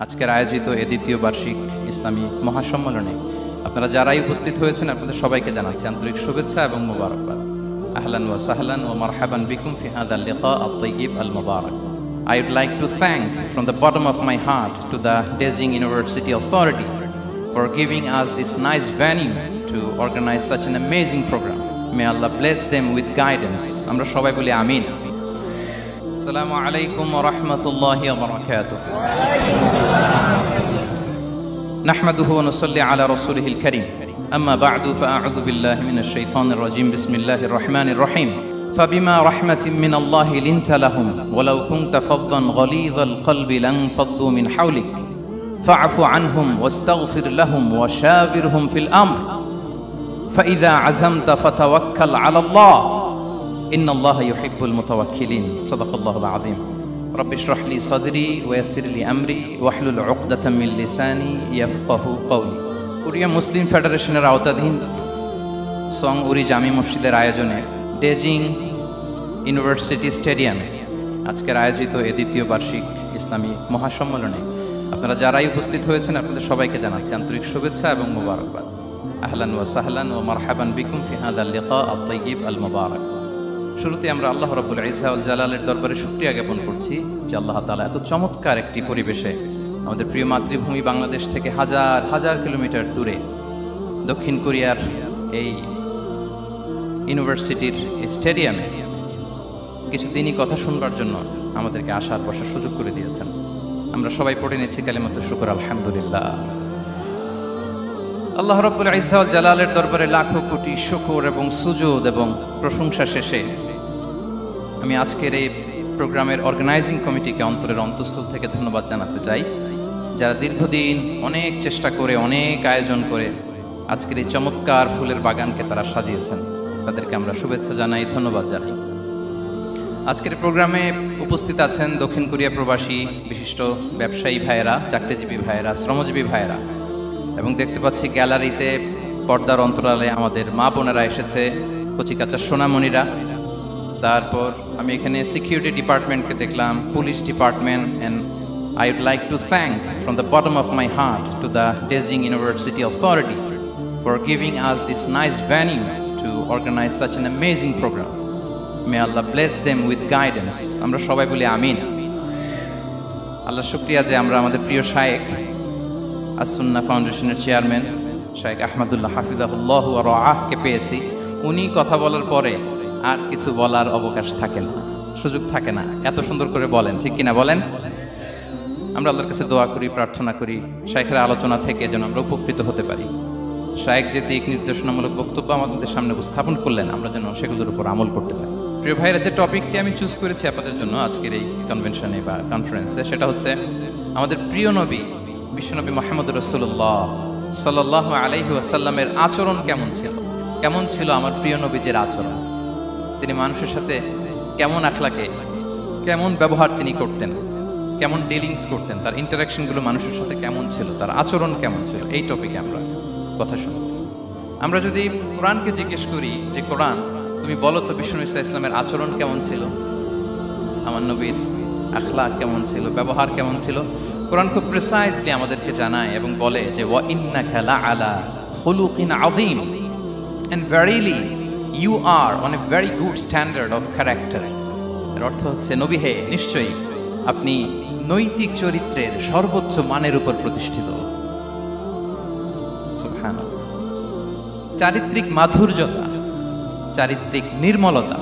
আজকের আয়োজিত এ দ্বিতীয় বার্ষিক ইসলামী মহাসম্মেলনে আপনারা যারাই উপস্থিত হয়েছেন আপনাদের সবাইকে জানাচ্ছি আন্তরিক শুভেচ্ছা এবং মোবারকবাদ। আহলান ওয়া সাহলান ওয়া মারহাবান বিকুম ফি হাদাল লিকা আত-তাইয়িব আল-মুবারাক। I would like to thank from the bottom of my heart to the Beijing University Authority for giving us this nice venue to organize such an amazing program. May Allah bless them with guidance. Amra shobai boli amin. Assalamu alaikum wa rahmatullahi wa barakatuh. Nahmaduhu wa nusalli ala rasulihil karim. Amma ba'du fa a'udhu billahi minash shaitanir rajim. Bismillahir rahmanir rahim. فبما رحمة من الله لنت لهم ولو كنت فظا غليظ القلب لانفضوا من حولك فاعف عنهم واستغفر لهم وشاورهم في الأمر فإذا عزمت فتوكل على الله إن الله يحب المتوكلين صدق الله العظيم رب اشرح لي صدري ويسر لي أمري واحلل عقدة من لساني يفقه قولي Korea মুসলিম ফেডারেশনের আওতাধীন song উরি জামি মসজিদের আয়োজনে Beijing university স্টেডিয়ামে আজকের আয়োজিত এ দ্বিতীয় বার্ষিক ইসলামী মহাসম্মেলনে আপনারা যারাই উপস্থিত হয়েছেন আপনাদের সবাইকে জানাচ্ছি আন্তরিক শুভেচ্ছা এবং মোবারকবাদ। আহলান ওয়া সাহলান ওয়া মারহাবান বিকুম ফি হাদাল লিকা আত-তাইয়িব আল-মুবারাক। শুরুতে আমরা আল্লাহ রাব্বুল ইজ্জা ওয়াল জালালের দরবারে শুকরিয়া জ্ঞাপন করছি যে আল্লাহ তাআলা এত চমৎকার একটি পরিবেশে আমাদের প্রিয় মাতৃভূমি বাংলাদেশ থেকে হাজার হাজার কিলোমিটার দূরে দক্ষিণ কোরিয়ার এই ইউনিভার্সিটির স্টেডিয়ামে কিছু দিনই কথা শুনবার জন্য আমাদেরকে আসার বসার সুযোগ করে দিয়েছেন। আমরা সবাই পড়ে নিচ্ছি কালিমাতুশ শুকর আলহামদুলিল্লাহ। আল্লাহ রাব্বুল ইজ্জা ওয়াল জালালের দরবারে লাখো কোটি শুকর এবং সুজুদ এবং প্রশংসা শেষে আমি আজকের এই প্রোগ্রামের অর্গানাইজিং কমিটিকে অন্তরের অন্তঃস্থল থেকে ধন্যবাদ জানাতে চাই, যারা দীর্ঘদিন অনেক চেষ্টা করে অনেক আয়োজন করে আজকের এই চমৎকার ফুলের বাগানকে তারা সাজিয়েছেন। তাদেরকে আমরা শুভেচ্ছা জানাই, ধন্যবাদ জানাই। আজকের প্রোগ্রামে উপস্থিত আছেন দক্ষিণ কোরিয়া প্রবাসী বিশিষ্ট ব্যবসায়ী ভাইয়েরা, চাকরিজীবী ভাইয়েরা, শ্রমজীবী ভাইয়েরা, এবং দেখতে পাচ্ছি গ্যালারিতে পর্দার অন্তরালে আমাদের মা বোনেরা এসেছে, কচিকাচা সোনামণিরা। তারপর আমি এখানে সিকিউরিটি ডিপার্টমেন্টকে দেখলাম, police department, and I would like to thank from the bottom of my heart to the Beijing University Authority for giving us this nice venue to organize such an amazing program. May Allah bless them with guidance. আমরা সবাই বলি আমিন। আল্লাহ শুকরিয়া যে আমরা আমাদের প্রিয় শায়েখ আস-সুন্নাহ ফাউন্ডেশনের চেয়ারম্যান শায়েখ আহমদুল্লাহ হাফিজাহুল্লাহ ওয়া রাআহকে পেয়েছি। উনি কথা বলার পরে আর কিছু বলার অবকাশ থাকে না, সুযোগ থাকে না, এত সুন্দর করে বলেন, ঠিক কিনা বলেন? আমরা আল্লাহর কাছে দোয়া করি, প্রার্থনা করি শায়েখের আলোচনা থেকে যেন আমরা উপকৃত হতে পারি। শায়েখ যে দিক নির্দেশনামূলক বক্তব্য আমাদের সামনে উপস্থাপন করলেন আমরা যেন সেগুলোর উপর আমল করতে পারি। প্রিয় ভাইরা, যে টপিকটি আমি চুজ করেছি আপনাদের জন্য আজকের এই কনভেনশনে বা কনফারেন্সে, সেটা হচ্ছে আমাদের প্রিয় নবী বিশ্বনবী মুহাম্মদ রাসূলুল্লাহ সাল্লাল্লাহু আলাইহি ওয়াসাল্লামের আচরণ কেমন ছিল। কেমন ছিল আমার প্রিয় নবীজির আচরণ? তিনি মানুষের সাথে কেমন আখলাকে, কেমন ব্যবহার তিনি করতেন, কেমন ডিলিংস করতেন, তার ইন্টারাকশনগুলো মানুষের সাথে কেমন ছিল, তার আচরণ কেমন ছিল, এই টপিকে আমরা কথা শুনব। আমরা যদি কোরআনকে জিজ্ঞেস করি যে কোরআন তুমি বলো তো বিশ্বনবী সাল্লাল্লাহু আলাইহি ওয়াসাল্লামের আচরণ কেমন ছিল, আমার নবীর আখলাক কেমন ছিল, ব্যবহার কেমন ছিল, কোরআন খুব প্রিসাইজলি আমাদেরকে জানায় এবং বলে যে ওয়া ইন্নাকা লাআলা খুলুকিন আযীম, and verily you are on a very good standard of character. এর অর্থ হচ্ছে নবী হে, নিশ্চয়ই আপনি নৈতিক চরিত্রের সর্বোচ্চ মানের উপর প্রতিষ্ঠিত। সুবহানাল্লাহ। চারিত্রিক মাধুর্যতা, চারিত্রিক নির্মলতা,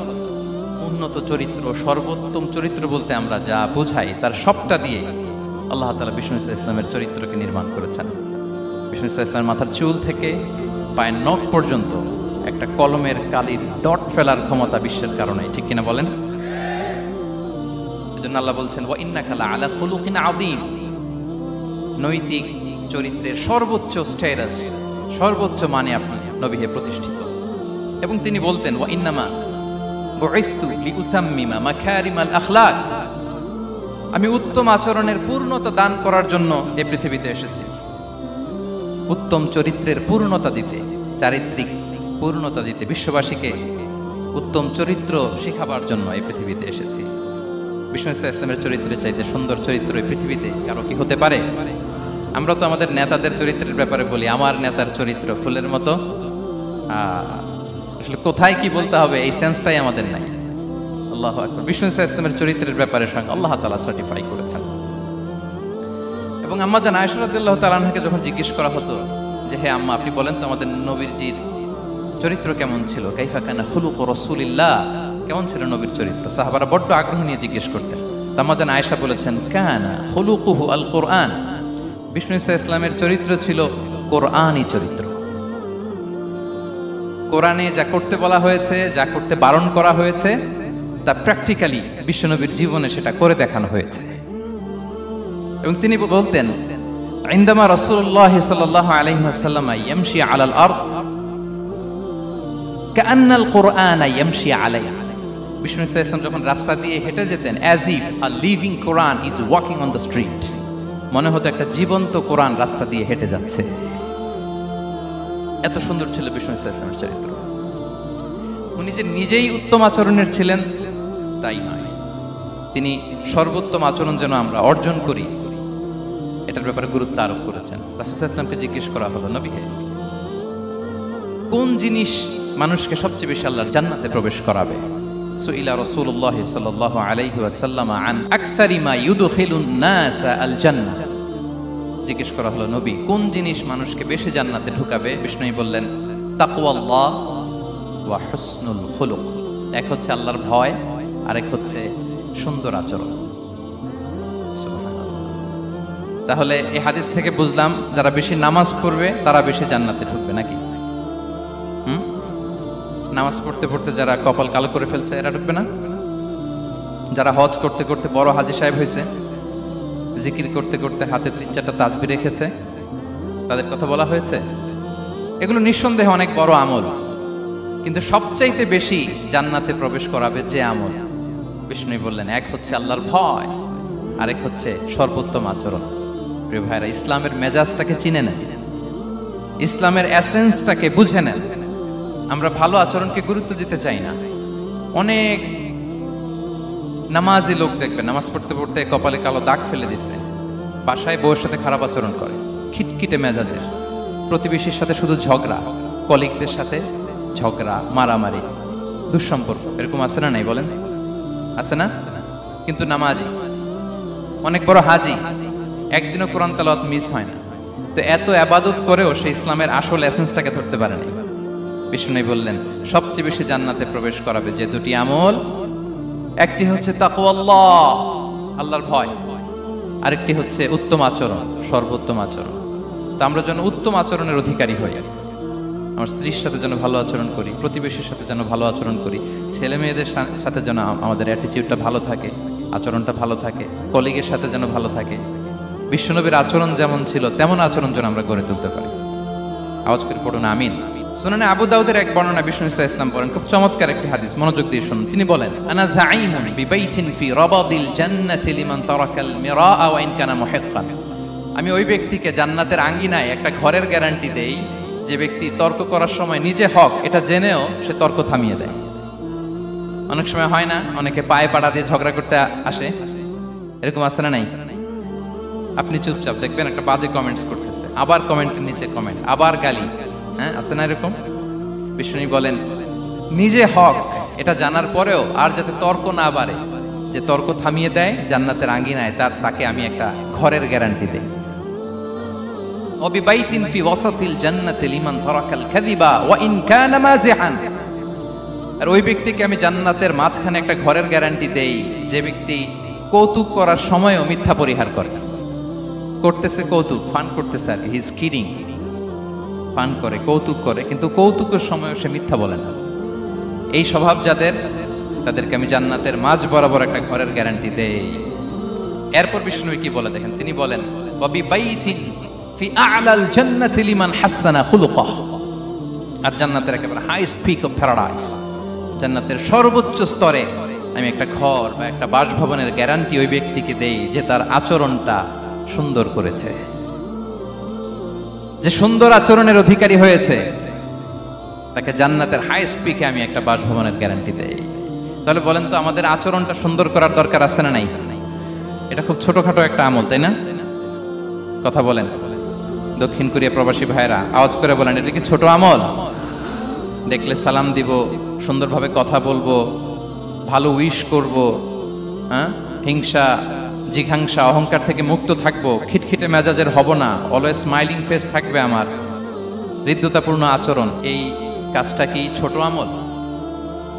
উন্নত চরিত্র, সর্বোত্তম চরিত্র বলতে আমরা যা বোঝাই তার সবটা দিয়ে আল্লাহ তাআলা বিষ্ণু ইসলামের চরিত্রকে নির্মাণ করেছেন। বিষ্ণু ইসলামের মাথার চুল থেকে পায়ের নখ পর্যন্ত একটা কলমের কালির ডট ফেলার ক্ষমতা বিশ্বের কারণে, ঠিক কিনা বলেন? এজন্য আল্লাহ বলছেন ওয়া ইন্নাকা লাআলা খুলুকিন আযীম, নৈতিক চরিত্রের সর্বোচ্চ স্ট্যাটাস, সর্বোচ্চ মানে আপনি নবী হে প্রতিষ্ঠিত। এবং তিনি বলতেন ওয়া ইন্নামা বুইসতু লিউতাম্মিমা মাকারিমাল আখলাক, আমি উত্তম আচরণের পূর্ণতা দান করার জন্য এই পৃথিবীতে এসেছি, উত্তম চরিত্রের পূর্ণতা দিতে, চারিত্রিক পূর্ণতা দিতে, বিশ্ববাসীকে উত্তম চরিত্র শেখাবার জন্য এই পৃথিবীতে এসেছি। বিষ্ণু ইসলামের চরিত্রের চাইতে সুন্দর চরিত্র এই পৃথিবীতে কারো কি হতে পারে? আমরা তো আমাদের নেতাদের চরিত্রের ব্যাপারে বলি, আমার নেতার চরিত্র ফুলের মতো। আসলে কোথায় কি বলতে হবে এই সেন্সটাই আমাদের নাই। আল্লাহু আকবার। বিষ্ণু ইসলামের চরিত্রের ব্যাপারে স্বয়ং আল্লাহ তাআলা সার্টিফাই করেছেন। এবং আম্মা জান আয়েশা রাদিয়াল্লাহু তাআলা আনহাকে যখন জিজ্ঞেস করা হতো যে হে আম্মা, আপনি বলেন তো আমাদের নবীজির চরিত্র কেমন ছিল, কাইফা কানা খুলুকু রাসূলিল্লাহ, কেমন ছিল নবীর চরিত্র, সাহাবারা বড্ড আগ্রহ নিয়ে জিজ্ঞেস করতেন। আম্মা জান আয়েশা বলেছেন কানা খুলুকুহু আল কোরআন, বিষ্ণু ইসলামের চরিত্র ছিল কোরআনই চরিত্র। কোরআনে যা করতে বলা হয়েছে, যা করতে বারণ করা হয়েছে, তা প্র্যাকটিক্যালি বিশ্বনবীর জীবনে সেটা করে দেখানো হয়েছে। এবং তিনি বলতেন ইনদামা রাসূলুল্লাহ সাল্লাল্লাহু আলাইহি ওয়াসাল্লাম ইয়ামশি আলাল আরদ কাআন্নাল কুরআন ইয়ামশি আলাইহা, বিষ্ণু ইসলাম যখন রাস্তা দিয়ে হেঁটে যেতেন as if a living Quran is walking on the street, মনে হতো একটা জীবন্ত কোরআন রাস্তা দিয়ে হেঁটে যাচ্ছে। এত সুন্দর ছিল বিষ্ণু ইসলামের চরিত্র। উনি যে নিজেই উত্তম আচরণের ছিলেন তাই নয়, তিনি সর্বোত্তম আচরণ যেন আমরা অর্জন করি এটার ব্যাপারে গুরুত্ব আরোপ করেছেন। রাসূল ইসলামকে জিজ্ঞেস করা হলো, নবী হে, কোন জিনিস মানুষকে সবচেয়ে বেশি আল্লাহর জান্নাতে প্রবেশ করাবে? সুইলা রাসূলুল্লাহ সাল্লাল্লাহু আলাইহি ওয়াসাল্লাম আন আকসারি মা ইউদখিলুন নাস আল জান্নাহ, জিজ্ঞেস করা হলো নবী কোন জিনিস মানুষকে বেশি জান্নাতে ঢুকাবে? বিষ্ণু বললেন তাকওয়াল্লাহ ওয়া হুসনুল খুলুক, এক হচ্ছে আল্লাহর ভয়, আরেক হচ্ছে সুন্দর আচরণ। তাহলে এই হাদিস থেকে বুঝলাম যারা বেশি নামাজ পড়বে তারা বেশি জান্নাতে ঢুকবে নাকি? নামাজ পড়তে পড়তে যারা কপাল কালো করে ফেলছে এরা ঢুকবে না? যারা হজ করতে করতে বড় হাজী সাহেব হয়েছে, জিকির করতে করতে হাতে 3-4টা তাসবিহ রেখেছে, তাদের কথা বলা হয়েছে? এগুলো নিঃসন্দেহে অনেক বড় আমল, কিন্তু সবচাইতে বেশি জান্নাতে প্রবেশ করাবে যে আমল, বিষ্ণু বললেন এক হচ্ছে আল্লাহর ভয়, আরেক হচ্ছে সর্বোত্তম আচরণ। প্রিয় ভাইরা, ইসলামের মেজাজটাকে চিনে নেন, ইসলামের এসেন্সটাকে বুঝে নেন। আমরা ভালো আচরণকে গুরুত্ব দিতে চাই না। অনেক নামাজি লোক দেখবেন নামাজ পড়তে পড়তে কপালে কালো দাগ ফেলে দিছে, বাসায় বউয়ের সাথে খারাপ আচরণ করে, খিটখিটে মেজাজের, প্রতিবেশীর সাথে শুধু ঝগড়া, কলিগদের সাথে ঝগড়া, মারামারি, দুঃসম্পর্ক, এরকম আছে না নাই বলেন? আছে না? কিন্তু নামাজি, অনেক বড় হাজি, একদিনও কোরআন তেলাওয়াত মিস হয় না, তো এত ইবাদত করেও সে ইসলামের আসল এসেন্সটাকে ধরতে পারে না। বিষ্ণু বললেন সবচেয়ে বেশি জান্নাতে প্রবেশ করাবে যে দুটি আমল, একটি হচ্ছে তাকওয়াল্লাহ, আল্লাহর ভয়, আরেকটি হচ্ছে উত্তম আচরণ, সর্বোত্তম আচরণ। তো আমরা যেন উত্তম আচরণের অধিকারী হই, আমার স্ত্রীর সাথে যেন ভালো আচরণ করি, প্রতিবেশীর সাথে যেন ভালো আচরণ করি, ছেলে মেয়েদের সাথে যেন আমাদের অ্যাটিটিউডটা ভালো থাকে, আচরণটা ভালো থাকে, কলিগের সাথে যেন ভালো থাকে। বিশ্বনবীর আচরণ যেমন ছিল তেমন আচরণ যেন আমরা গড়ে তুলতে পারি। আওয়াজ করে পড়ুন আমিন। সুনানে আবু দাউদের এক বর্ণনা বিষ্ণু ইসলাম বলেন, খুব চমৎকার একটি হাদিস, মনোযোগ দিয়ে শুনুন। তিনি বলেন আনা যাঈমুন বিবাইতিন ফি রাবাদিল জান্নাতি লিমান তারাকাল মিরাআ ওয়া ইন কানা মুহিক্কান, আমি ওই ব্যক্তিকে জান্নাতের আঙ্গিনায় একটা ঘরের গ্যারান্টি দেই যে ব্যক্তি তর্ক করার সময় নিজে হক এটা জেনেও সে তর্ক থামিয়ে দেয়। অনেক সময় হয় না, অনেকে পায়ে পাড়া দিয়ে ঝগড়া করতে আসে, এরকম আছে না নাই? আপনি চুপচাপ দেখবেন একটা বাজে কমেন্টস করতেছে, আবার কমেন্টের নিচে কমেন্ট, আবার গালি, হ্যাঁ আছে না এরকম? বিষ্ণু বলেন নিজে হক এটা জানার পরেও আর যাতে তর্ক না বাড়ে, যে তর্ক থামিয়ে দেয় জান্নাতের আঙ্গিনায়, তাকে আমি একটা ঘরের গ্যারান্টি দেই। ওয়াবিবাইতিন ফি ওয়াসাতিল জান্নাতি লিমান তারাকাল কাযিবা ওয়া ইন কানা মাযিহান, আর ওই ব্যক্তিকে আমি জান্নাতের মাঝখানে একটা ঘরের গ্যারান্টি দেই যে ব্যক্তি কৌতুক করার সময়ও মিথ্যা পরিহার করে। করতেছে কৌতুক, ফান করতেছে আর কি, হি ইজ কিডিং, ফান করে, কৌতুক করে, কিন্তু কৌতুকের সময়ও সে মিথ্যা বলে না। এই স্বভাব যাদের, তাদেরকে আমি জান্নাতের মাঝ বরাবর একটা ঘরের গ্যারান্টি দেই। এরপর বিষ্ণু কি বলে দেখেন, তিনি বলেন ওয়াবিবাইতিন ফি আ'লাল জান্নাতি লিমান হাসানা খুলুকাহ, আর জান্নাতের একেবারে হাইস্ট পিক অফ প্যারাডাইস, জান্নাতের সর্বোচ্চ স্তরে আমি একটা ঘর বা একটা বাসভবনের গ্যারান্টি ওই ব্যক্তিকে দেই যে তার আচরণটা সুন্দর করেছে, যে সুন্দর আচরণের অধিকারী হয়েছে, তাকে জান্নাতের হাইস্ট পিকে আমি একটা বাসভবনের গ্যারান্টি দেই। তাহলে বলেন তো আমাদের আচরণটা সুন্দর করার দরকার আছে না নাই? এটা খুব ছোটখাটো একটা আমল, তাই না? কথা বলেন। দক্ষিণ কোরিয়া প্রবাসী ভাইরা আওয়াজ করে বলেন, এটা কি ছোট আমল? দেখলে সালাম দিব, সুন্দরভাবে কথা বলবো, ভালো উইশ করব, হ্যাঁ, হিংসা জিঘাংসা অহংকার থেকে মুক্ত থাকবো, খিটখিটে মেজাজের হব না, অলওয়েজ স্মাইলিং ফেস থাকবে আমার, হৃদ্যতাপূর্ণ আচরণ। এই কাজটা কি ছোট আমল?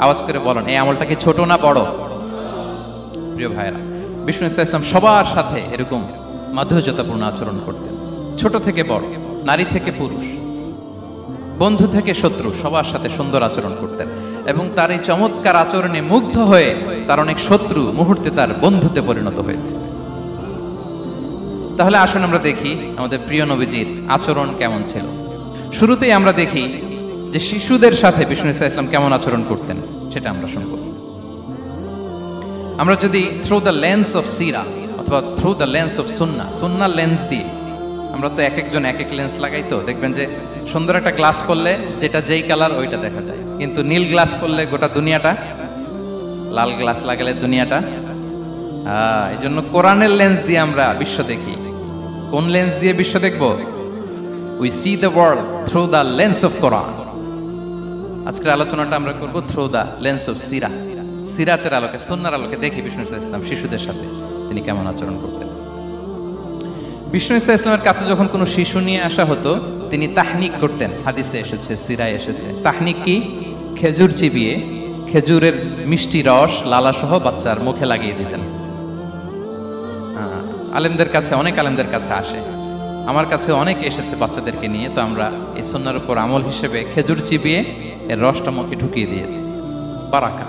আওয়াজ করে বলেন, এই আমলটা কি ছোট না বড়? প্রিয় ভাইরা, বিষ্ণু ইসলাম সবার সাথে এরকম মাধুর্যতাপূর্ণ আচরণ করতেন, ছোট থেকে বড়, নারী থেকে পুরুষ, বন্ধু থেকে শত্রু, সবার সাথে সুন্দর আচরণ করতেন। এবং তার এই চমৎকার আচরণে মুগ্ধ হয়ে তার অনেক শত্রু মুহূর্তে তার বন্ধুতে পরিণত হয়েছে। তাহলে আসুন আমরা দেখি আমাদের প্রিয় নবীজির আচরণ কেমন ছিল। শুরুতেই আমরা দেখি যে শিশুদের সাথে বিষ্ণু ইসলাম কেমন আচরণ করতেন, সেটা আমরা শুনব। আমরা যদি থ্রু দ্য লেন্স অফ সিরা অথবা through the lens of Sunnah lens দিয়ে, আমরা তো এক একজন এক এক লেন্স লাগাই, তো দেখবেন যে সুন্দর একটা গ্লাস পরলে যেটা যেই কালার ওইটা দেখা যায়, কিন্তু নীল গ্লাস পরলে গোটা দুনিয়াটা, লাল গ্লাস লাগালে দুনিয়াটা। এই জন্য কোরআনের লেন্স দিয়ে আমরা বিশ্ব দেখি। কোন লেন্স দিয়ে বিশ্ব দেখব? We see the world through the lens of Quran. আজকের আলোচনাটা আমরা করব থ্রু দ্য লেন্স অফ সিরা, সিরাতের আলোকে, সুন্নাহর আলোকে দেখি বিষ্ণু ইসলাম শিশুদের সাথে তিনি কেমন আচরণ করতেন। বিষ্ণু ইসলামের কাছে যখন কোনো শিশু নিয়ে আসা হতো, তিনি তাহনিক করতেন। হাদিসে এসেছে, সিরায় এসেছে। তাহনিক কি? খেজুর চিবিয়ে খেজুরের মিষ্টি রস লালাসহ বাচ্চার মুখে লাগিয়ে দিতেন। আলেমদের কাছে, অনেক আলেমদের কাছে আসে, আমার কাছে অনেকে এসেছে বাচ্চাদেরকে নিয়ে, তো আমরা এই সুন্নাহর উপর আমল হিসেবে খেজুর চিবিয়ে এর রসটা মুখে ঢুকিয়ে দিয়েছি। বারাকা,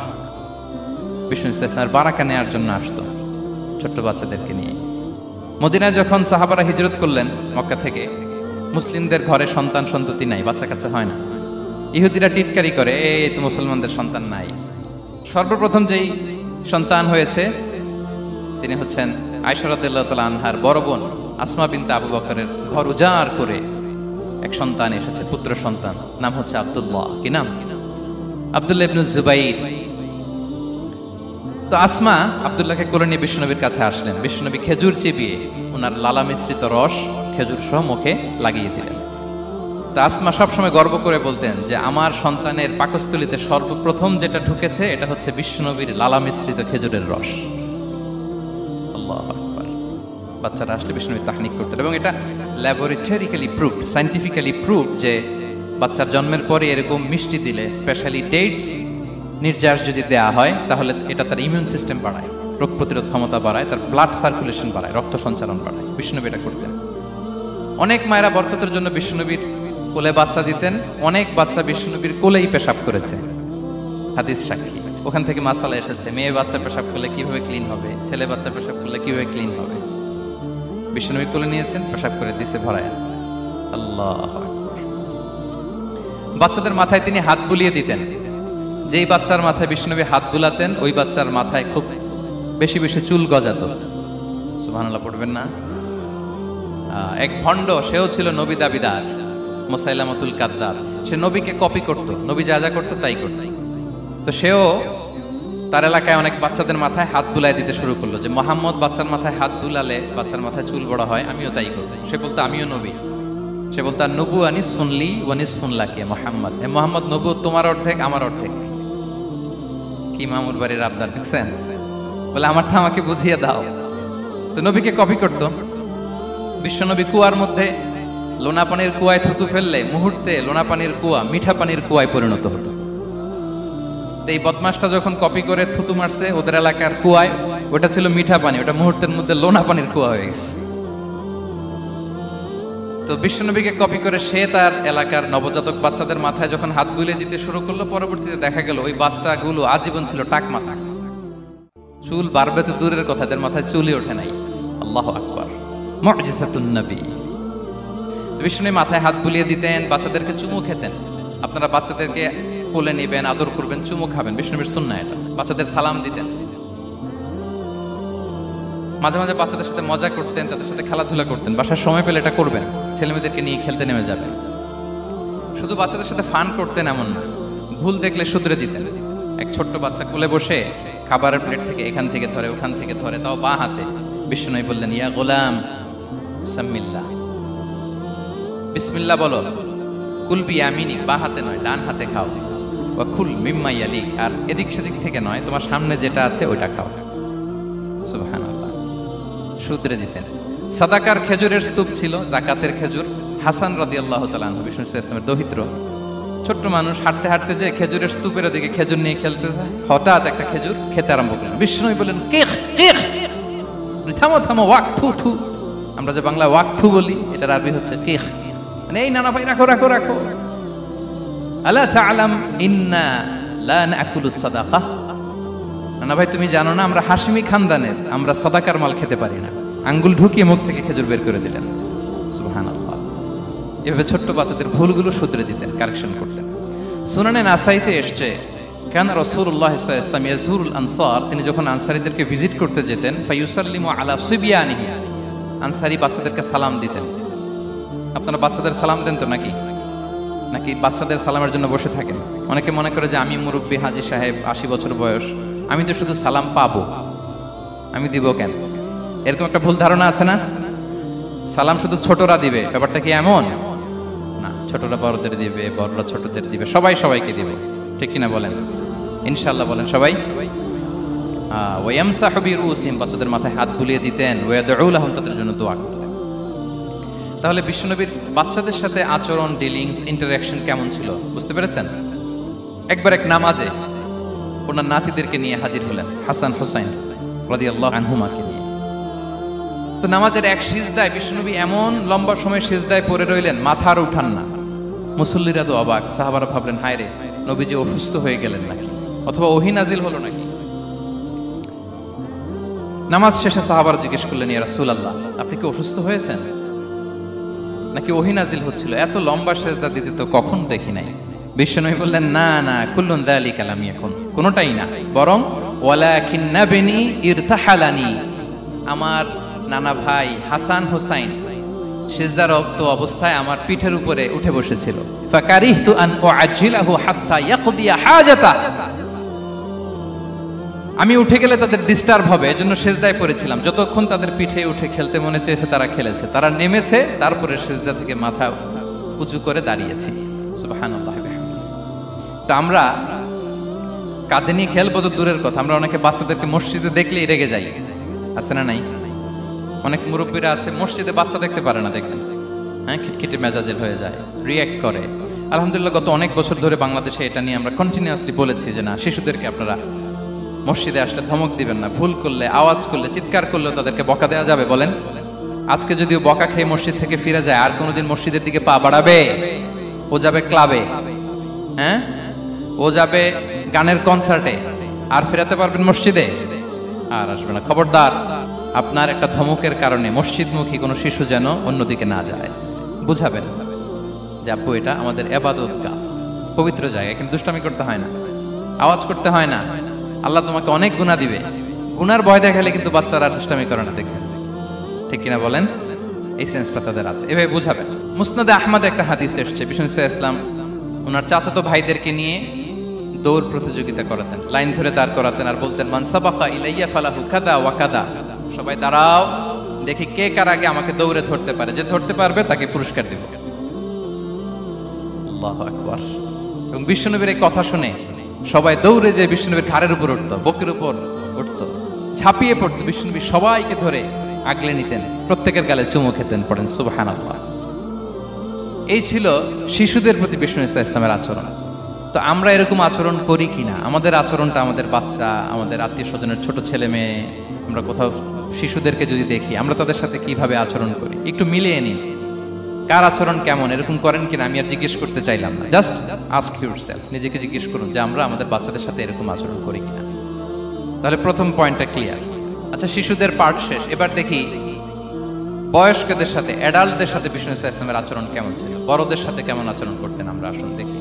বিষ্ণু ইসলামের বারাকা নেওয়ার জন্য আসতো ছোট্ট বাচ্চাদেরকে নিয়ে। মদিনায় যখন সাহাবারা হিজরত করলেন মক্কা থেকে, মুসলিমদের ঘরে সন্তান সন্ততি নাই, বাচ্চা কাচ্চা হয় না। ইহুদিরা টিটকারি করে, এই তো মুসলমানদের সন্তান নাই। সর্বপ্রথম যেই সন্তান হয়েছে তিনি হচ্ছেন আয়েশা রাদিয়াল্লাহু তাআলা আনহার বড় বোন আসমা বিনতে আবু বকরের ঘর উজাড় করে এক সন্তান এসেছে, পুত্র সন্তান, নাম হচ্ছে আব্দুল্লাহ। কি নাম? আব্দুল্লাহ ইবনে জুবাইর। তো আসমা আব্দুল্লাহকে কোলে নিয়ে বিষ্ণুনবীর কাছে আসলেন। বিষ্ণুনবী খেজুর চিবিয়ে ওনার লালা মিশ্রিত রস খেজুর সহ মুখে লাগিয়ে দিলেন। তো আসমা সবসময় গর্ব করে বলতেন যে আমার সন্তানের পাকস্থলীতে সর্বপ্রথম যেটা ঢুকেছে এটা হচ্ছে বিষ্ণুনবীর লালা মিশ্রিত খেজুরের রস। আল্লাহু আকবার। বাচ্চারা আসলে বিষ্ণুনবী তাহনিক করতেন, এবং এটা ল্যাবরেটরিক্যালি প্রুভড, সায়েন্টিফিক্যালি প্রুভড যে বাচ্চার জন্মের পরে এরকম মিষ্টি দিলে, স্পেশালি ডেটস নির্যাস যদি দেয়া হয়, তাহলে এটা তার ইমিউন সিস্টেম বাড়ায়, রোগ প্রতিরোধ ক্ষমতা বাড়ায়, তার ব্লাড সার্কুলেশন বাড়ায়, রক্ত সঞ্চালন বাড়ায়। বিষ্ণুনবী এটা করতেন। অনেক মায়েরা বরকতের জন্য বিষ্ণুনবীর কোলে বাচ্চা দিতেন। অনেক বাচ্চা বিষ্ণুনবীর কোলেই পেশাব করেছে, হাদিস সাক্ষী। ওখান থেকে মাসালা এসেছে, মেয়ে বাচ্চা পেশাব করলে কিভাবে ক্লিন হবে, ছেলে বাচ্চা পেশাব করলে কিভাবে ক্লিন হবে। বিষ্ণুনবী কোলে নিয়েছেন, পেশাব করে দিয়েছে ভরায়া। আল্লাহু আকবার। বাচ্চাদের মাথায় তিনি হাত বুলিয়ে দিতেন। যেই বাচ্চার মাথায় বিষ্ণুনবী হাত বুলাতেন, ওই বাচ্চার মাথায় খুব বেশি বেশি চুল গজাতো। সুবহানাল্লাহ পড়বেন না? এক ভণ্ড, সেও ছিল নবী দাবিদার, মুসাইলামাতুল কাদ্দাব। সে নবীকে কপি করত, নবী যা যা করতো তাই করত। তো সেও তার এলাকায় অনেক বাচ্চাদের মাথায় হাত বুলাই দিতে শুরু করলো, যে মোহাম্মদ বাচ্চার মাথায় হাত বুলালে বাচ্চার মাথায় চুল বড় হয়, আমিও তাই করবো। সে বলতো আমিও নবী। সে বলতো আর নবু আনিস শুনলি ওয়ানিস শুনলাকে মোহাম্মদ, হে মোহাম্মদ, নবু তোমার অর্ধেক আমার অর্ধেক। কি মামুর বাড়ির আবদার দেখছেন? বলে আমারটা আমাকে বুঝিয়ে দাও। তো নবীকে কপি করতো। বিশ্বনবী কুয়ার মধ্যে লোনা পানির কুয়ায় থুতু ফেললে মুহূর্তে লোনা পানির কুয়া মিঠা পানির কুয়ায় পরিণত হতো। এই বদমাসটা যখন কপি করে থুতু মারছে ওদের এলাকার কুয়ায়, ওটা ছিল মিঠা পানি, ওটা মুহূর্তের মধ্যে লোনা পানির কুয়া হয়ে গেছে। তো বিশ্বনবীকে কপি করে সে তার এলাকার নবজাতক বাচ্চাদের মাথায় যখন হাত বুলিয়ে দিতে শুরু করলো, পরবর্তীতে দেখা গেল ওই বাচ্চাগুলো আজীবন ছিল টাক মাথা। চুল বাড়বে তো দূরের কথা, এদের মাথায় চুলই ওঠে নাই। আল্লাহু আকবার। মুজিজাতুন নবী। বিষ্ণুনবী মাথায় হাত বুলিয়ে দিতেন, বাচ্চাদেরকে চুমু খেতেন। আপনারা বাচ্চাদেরকে কোলে নেবেন, আদর করবেন, চুমু খাবেন, বিষ্ণুনবীর সুন্নাহ এটা। বাচ্চাদের সালাম দিতেন। মাঝে মাঝে বাচ্চাদের সাথে মজা করতেন, তাদের সাথে খেলাধুলা করতেন। বাসার সময় পেলে এটা করবেন, ছেলেমেয়েদেরকে নিয়ে খেলতে নেমে যাবেন। শুধু বাচ্চাদের সাথে ফান করতেন এমন না, ভুল দেখলে শুধরে দিতেন। এক ছোট্ট বাচ্চা কোলে বসে খাবারের প্লেট থেকে এখান থেকে ধরে ওখান থেকে ধরে, তাও বাঁ হাতে। বিষ্ণু বললেন, ইয়া গোলাম সাম্মিল্লাহ, বিসমিল্লাহ বলো, কুল বিয়ামিনি, বাঁ হাতে নয় ডান হাতে খাও, ওয়া কুল মিম্মা ইয়ালিক, আর এদিক সেদিক থেকে নয়, তোমার সামনে যেটা আছে ওইটা খাও। সুবহানাল্লাহ। সূত্রে দিতেন। সাদাকার খেজুরের স্তূপ ছিল, জাকাতের খেজুর। হাসান রাদিয়াল্লাহু তাআলা আনহু, বিষ্ণু ইসলামের দৌহিত্র, ছোট্ট মানুষ, হাঁটতে হাঁটতে যে খেজুরের স্তূপের দিকে খেজুর নিয়ে খেলতে যায়, হঠাৎ একটা খেজুর খেতে আরম্ভ করলেন। বিষ্ণু বললেন, কেখ কেখ, থামো থামো, ওয়াক থু থু। আমরা যে বাংলা ওয়াক থু বলি, এটার আরবি হচ্ছে কেখ, মানে এই নানা ভাই রাখো রাখো রাখো। আলা তাআলাম ইন্না লা নাকুলুস সাদাকা, নানা ভাই তুমি জানো না আমরা হাশিমি খানদানের, আমরা সাদাকার মাল খেতে পারি না। আঙ্গুল ঢুকিয়ে মুখ থেকে খেজুর বের করে দিলেন। সুবহানাল্লাহ। এভাবে ছোট্ট বাচ্চাদের ভুলগুলো শুধরে দিতেন, কারেকশন করতেন। সুনানে নাসাইতে এসছে, কেন রাসূলুল্লাহ সাল্লাল্লাহু আলাইহি ওয়াসাল্লাম ইয়াজুরুল আনসার, তিনি যখন আনসারীদেরকে ভিজিট করতে যেতেন, ফায়ুসাল্লিমু আলা সিবিয়ানিহি, আনসারী বাচ্চাদেরকে সালাম দিতেন। আপনারা বাচ্চাদের সালাম দেন তো নাকি? নাকি বাচ্চাদের সালামের জন্য বসে থাকেন? অনেকে মনে করে যে আমি মুরব্বী হাজী সাহেব, 80 বছর বয়স, আমি তো শুধু সালাম পাবো, আমি দিব কেন? এরকম একটা ভুল ধারণা আছে না? সালাম শুধু ছোটরা দিবে, ব্যাপারটা কি এমন না? ছোটরা বড়দের দিবে, বড়রা ছোটদের দিবে, সবাই সবাইকে দিবে, ঠিক কিনা বলেন? ইনশাআল্লাহ বলেন সবাই। ওয়ায়ামসাহু বিরুসিহিম, বাচ্চাদের মাথায় হাত বুলিয়ে দিতেন। ওয়ায়াদউ লাহুম, তাদের জন্য দোয়া করতেন। তাহলে বিশ্বনবীর বাচ্চাদের সাথে আচরণ, ডিলিংস, ইন্টারঅ্যাকশন কেমন ছিল বুঝতে পেরেছেন? একবার এক নামাজে ওনার নাতিদেরকে নিয়ে হাজির হলেন, হাসান হুসাইন রাদিয়াল্লাহু আনহুমাকে নিয়ে। তো নামাজের এক সিজদায় বিশ্বনবী এমন লম্বা সময় সিজদায় পড়ে রইলেন, মাথা আর উঠান না। মুসল্লিরা তো অবাক, সাহাবারা ভাবলেন হায় রে, নবীজি অসুস্থ হয়ে গেলেন নাকি, অথবা ওহী নাজিল হলো নাকি। নামাজ শেষে সাহাবারা জিজ্ঞেস করলেন, ইয়া রাসূলুল্লাহ, আপনি কি অসুস্থ হয়েছেন নাকি ওহী নাজিল হচ্ছিল? এত লম্বা সিজদা দিতে তো কখন দেখি নাই। বিশ্বনবী বললেন, না না, কুল্লুন যালিকা লাম ইয়াকুন, কোনটাই না, বরং ওয়ালাকিন নাবনি ইরতাহালানি, আমার নানা ভাই হাসান হুসাইন সিজদারত অবস্থায় আমার পিঠের উপরে উঠে বসেছিল। ফাকারিহতু আন উআজ্জিলাহু হাত্তা ইয়াকদিয়া হাজাতা, আমি উঠে গেলে তাদের ডিস্টার্ব হবে, এজন্য সিজদায় পড়েছিলাম। যতক্ষণ তাদের পিঠে উঠে খেলতে মনে চেয়েছে তারা খেলেছে, তারা নেমেছে, তারপরে সিজদা থেকে মাথা উঁচু করে দাঁড়িয়েছি। সুবহানাল্লাহ। তা আমরা কাঁধে নিয়ে খেলবো তো দূরের কথা, আমরা অনেকে বাচ্চাদেরকে মসজিদে দেখলেই রেগে যাই, আছে না নাই? অনেক মুরব্বীরা আছে মসজিদে বাচ্চা দেখতে পারে না, দেখবেন হ্যাঁ, খিটখিটে মেজাজের হয়ে যায়, রিয়্যাক্ট করে। আলহামদুলিল্লাহ গত অনেক বছর ধরে বাংলাদেশে এটা নিয়ে আমরা কন্টিনিউয়াসলি বলেছি যে না, শিশুদেরকে আপনারা মসজিদে আসলে ধমক দিবেন না, ভুল করলে, আওয়াজ করলে, চিৎকার করলেও তাদেরকে বকা দেওয়া যাবে? বলেন। আজকে যদিও বকা খেয়ে মসজিদ থেকে ফিরে যায়, আর কোনোদিন মসজিদের দিকে পা বাড়াবে? ও যাবে ক্লাবে, হ্যাঁ, ও যাবে গানের কনসার্টে, আর ফেরাতে পারবেন মসজিদে? আর আসবে না। খবরদার, আপনার একটা ধমকের কারণে মসজিদমুখী কোনো শিশু যেন অন্যদিকে না যায়। বুঝাবেন যে আব্বু এটা আমাদের ইবাদতগাহ, পবিত্র জায়গা, কিন্তু দুষ্টামি করতে হয় না, আওয়াজ করতে হয় না, আল্লাহ তোমাকে অনেক গুনাহ দিবে। গুনার ভয় দেখালে কিন্তু বাচ্চারা দুষ্টামি করে না, দেখবেন, ঠিক কিনা বলেন? এই সেন্সটা তাদের আছে, এভাবে বুঝাবেন। মুসনাদে আহমদ একটা হাদিস এসছে, বিষ্ণু ইসলাম ওনার চাচাতো ভাইদেরকে নিয়ে দৌড় প্রতিযোগিতা করাতেন, লাইন ধরে দাঁড় করাতেন, আর বলতেন, মান সাবাকা ইলাইয়া ফালাহু কাদা ওয়া কাদা, সবাই দাঁড়াও, দেখি কে কার আগে আমাকে দৌড়ে ধরতে পারে, যে ধরতে পারবে তাকে পুরস্কার দেব। আল্লাহু আকবার। এবং বিশ্বনবীর এই কথা শুনে সবাই দৌড়ে যে বিশ্বনবীর ঘাড়ের উপর উঠতো, বুকের উপর উঠতো, ঝাঁপিয়ে পড়তো, বিশ্বনবী সবাইকে ধরে আগলে নিতেন, প্রত্যেকের গালে চুমু খেতেন। পড়েন সুবহানাল্লাহ। এই ছিল শিশুদের প্রতি বিষ্ণু ইসলামের আচরণ। তো আমরা এরকম আচরণ করি কিনা? আমাদের আচরণটা আমাদের বাচ্চা, আমাদের আত্মীয় স্বজনের ছোট ছেলে মেয়ে, আমরা কোথাও শিশুদেরকে যদি দেখি, আমরা তাদের সাথে কিভাবে আচরণ করি একটু মিলিয়ে নিন। কার আচরণ কেমন, এরকম করেন কিনা আমি আর জিজ্ঞেস করতে চাইলাম না, জাস্ট আস্ক ইউরসেলফ, নিজেকে জিজ্ঞেস করুন যে আমরা আমাদের বাচ্চাদের সাথে এরকম আচরণ করি কিনা। তাহলে প্রথম পয়েন্টটা ক্লিয়ার। আচ্ছা, শিশুদের পার্ট শেষ, এবার দেখি বয়স্কদের সাথে, অ্যাডাল্টদের সাথে বিষ্ণু ইসলামের আচরণ কেমন ছিল, বড়দের সাথে কেমন আচরণ করতেন আমরা আসুন দেখি।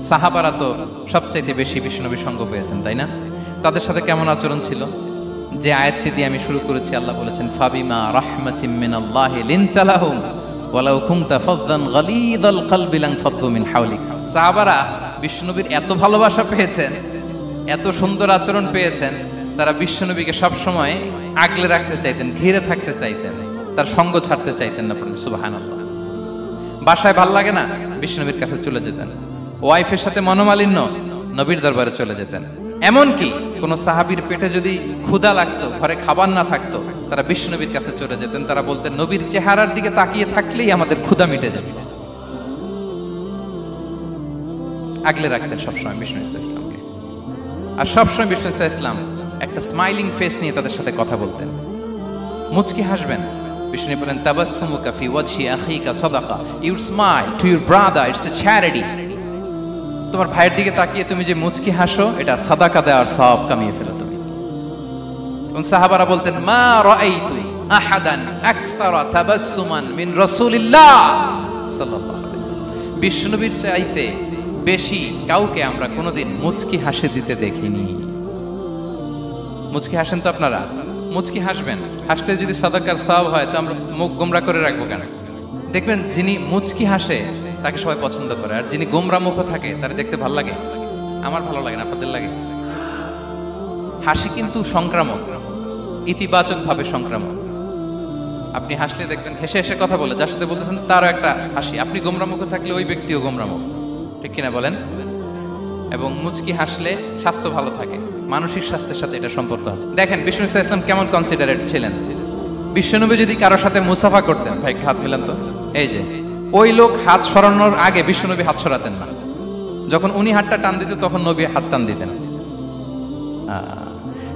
সাহাবারা তো সবচাইতে বেশি বিষ্ণুনবীর সঙ্গ পেয়েছেন, তাই না? তাদের সাথে কেমন আচরণ ছিল? যে আয়াতটি দিয়ে আমি শুরু করেছি, আল্লাহ বলেছেন, ফাবিমা রাহমাতিম মিনাল্লাহি লিনতা লাহুম ওয়ালাউ কুনতা ফাযযান গালিযাল কলবি লানফাদ্দু মিন হাওলিক। সাহাবারা বিষ্ণুনবীর এত ভালোবাসা পেয়েছেন এত সুন্দর আচরণ পেয়েছেন, তারা বিশ্বনবীকে সবসময় আগলে রাখতে চাইতেন, ঘিরে থাকতে চাইতেন, তার সঙ্গ ছাড়তে চাইতেন না। সুবহানাল্লাহ। বাসায় ভাল লাগে না, বিশ্বনবীর কাছে চলে যেতেন। ওয়াইফের সাথে মনোমালিন্য, নবীর দরবারে চলে যেতেন। এমনকি কোন সাহাবীর পেটে যদি ক্ষুধা লাগতো, ঘরে খাবার না থাকতো, তারা বিশ্বনবীর কাছে চলে যেতেন। তারা বলতেন, নবীর চেহারার দিকে তাকিয়ে থাকলেই আমাদের ক্ষুধা মিটে যেত। আগলে রাখতেন সবসময় বিষ্ণু ইসলামকে। আর সবসময় বিষ্ণু ইসলাম একটা স্মাইলিং ফেস নিয়ে তাদের সাথে কথা বলতেন, মুচকি হাসবেন। বিষ্ণু বলেন, তাবাসসুমুকা ফি ওয়াজহি আখিকা সাদাকা, you smile to your brother, it's a charity. তোমার ভাইয়ের দিকে তাকিয়ে তুমি যে মুচকি হাসো, এটা সাদাকা দেওয়ার সওয়াব কামিয়ে ফেলো তুমি। এবং সাহাবারা বলতেন, মা রাআইতু আহাদান আকসারা তাবাসসুমান মিন রাসূলিল্লাহ সাল্লাল্লাহু আলাইহি ওয়াসাল্লাম। বিষ্ণুবীর চাইতে বেশি কাউকে আমরা কোনোদিন মুচকি হাসি দিতে দেখিনি। মুচকি হাসেন তো আপনারা? মুচকি হাসবেন। হাসলে যদি সাদাকার সওয়াব হয়, তো আমরা মুখ গোমরা করে রাখবো কেন? দেখবেন, যিনি মুচকি হাসে তাকে সবাই পছন্দ করে, আর যিনি গোমরা মুখ থাকে তার দেখতে ভালো লাগে। আমার ভালো লাগে না, আপনাদের লাগে? হাসি কিন্তু সংক্রামক, ইতিবাচক ভাবে সংক্রামক। আপনি হাসলে দেখবেন হেসে হেসে কথা বলে, যার সাথে বলতেছেন তারও একটা হাসি। আপনি গোমরা মুখ থাকলে ওই ব্যক্তিও গোমরা মুখ, ঠিক কিনা বলেন? এবং মুচকি হাসলে স্বাস্থ্য ভালো থাকে, মানসিক স্বাস্থ্যের সাথে এটা সম্পর্ক আছে। দেখেন বিষ্ণু ইসলাম কেমন কনসিডারেট ছিলেন। বিশ্বনবী যদি কারোর সাথে মুসাফা করতেন, ভাই হাত মিলান তো, এই যে ওই লোক হাত সরানোর আগে বিশ্বনবী হাত সরাতেন না। যখন উনি হাতটা টান দিতেন, তখন নবী হাত টান দিতেন।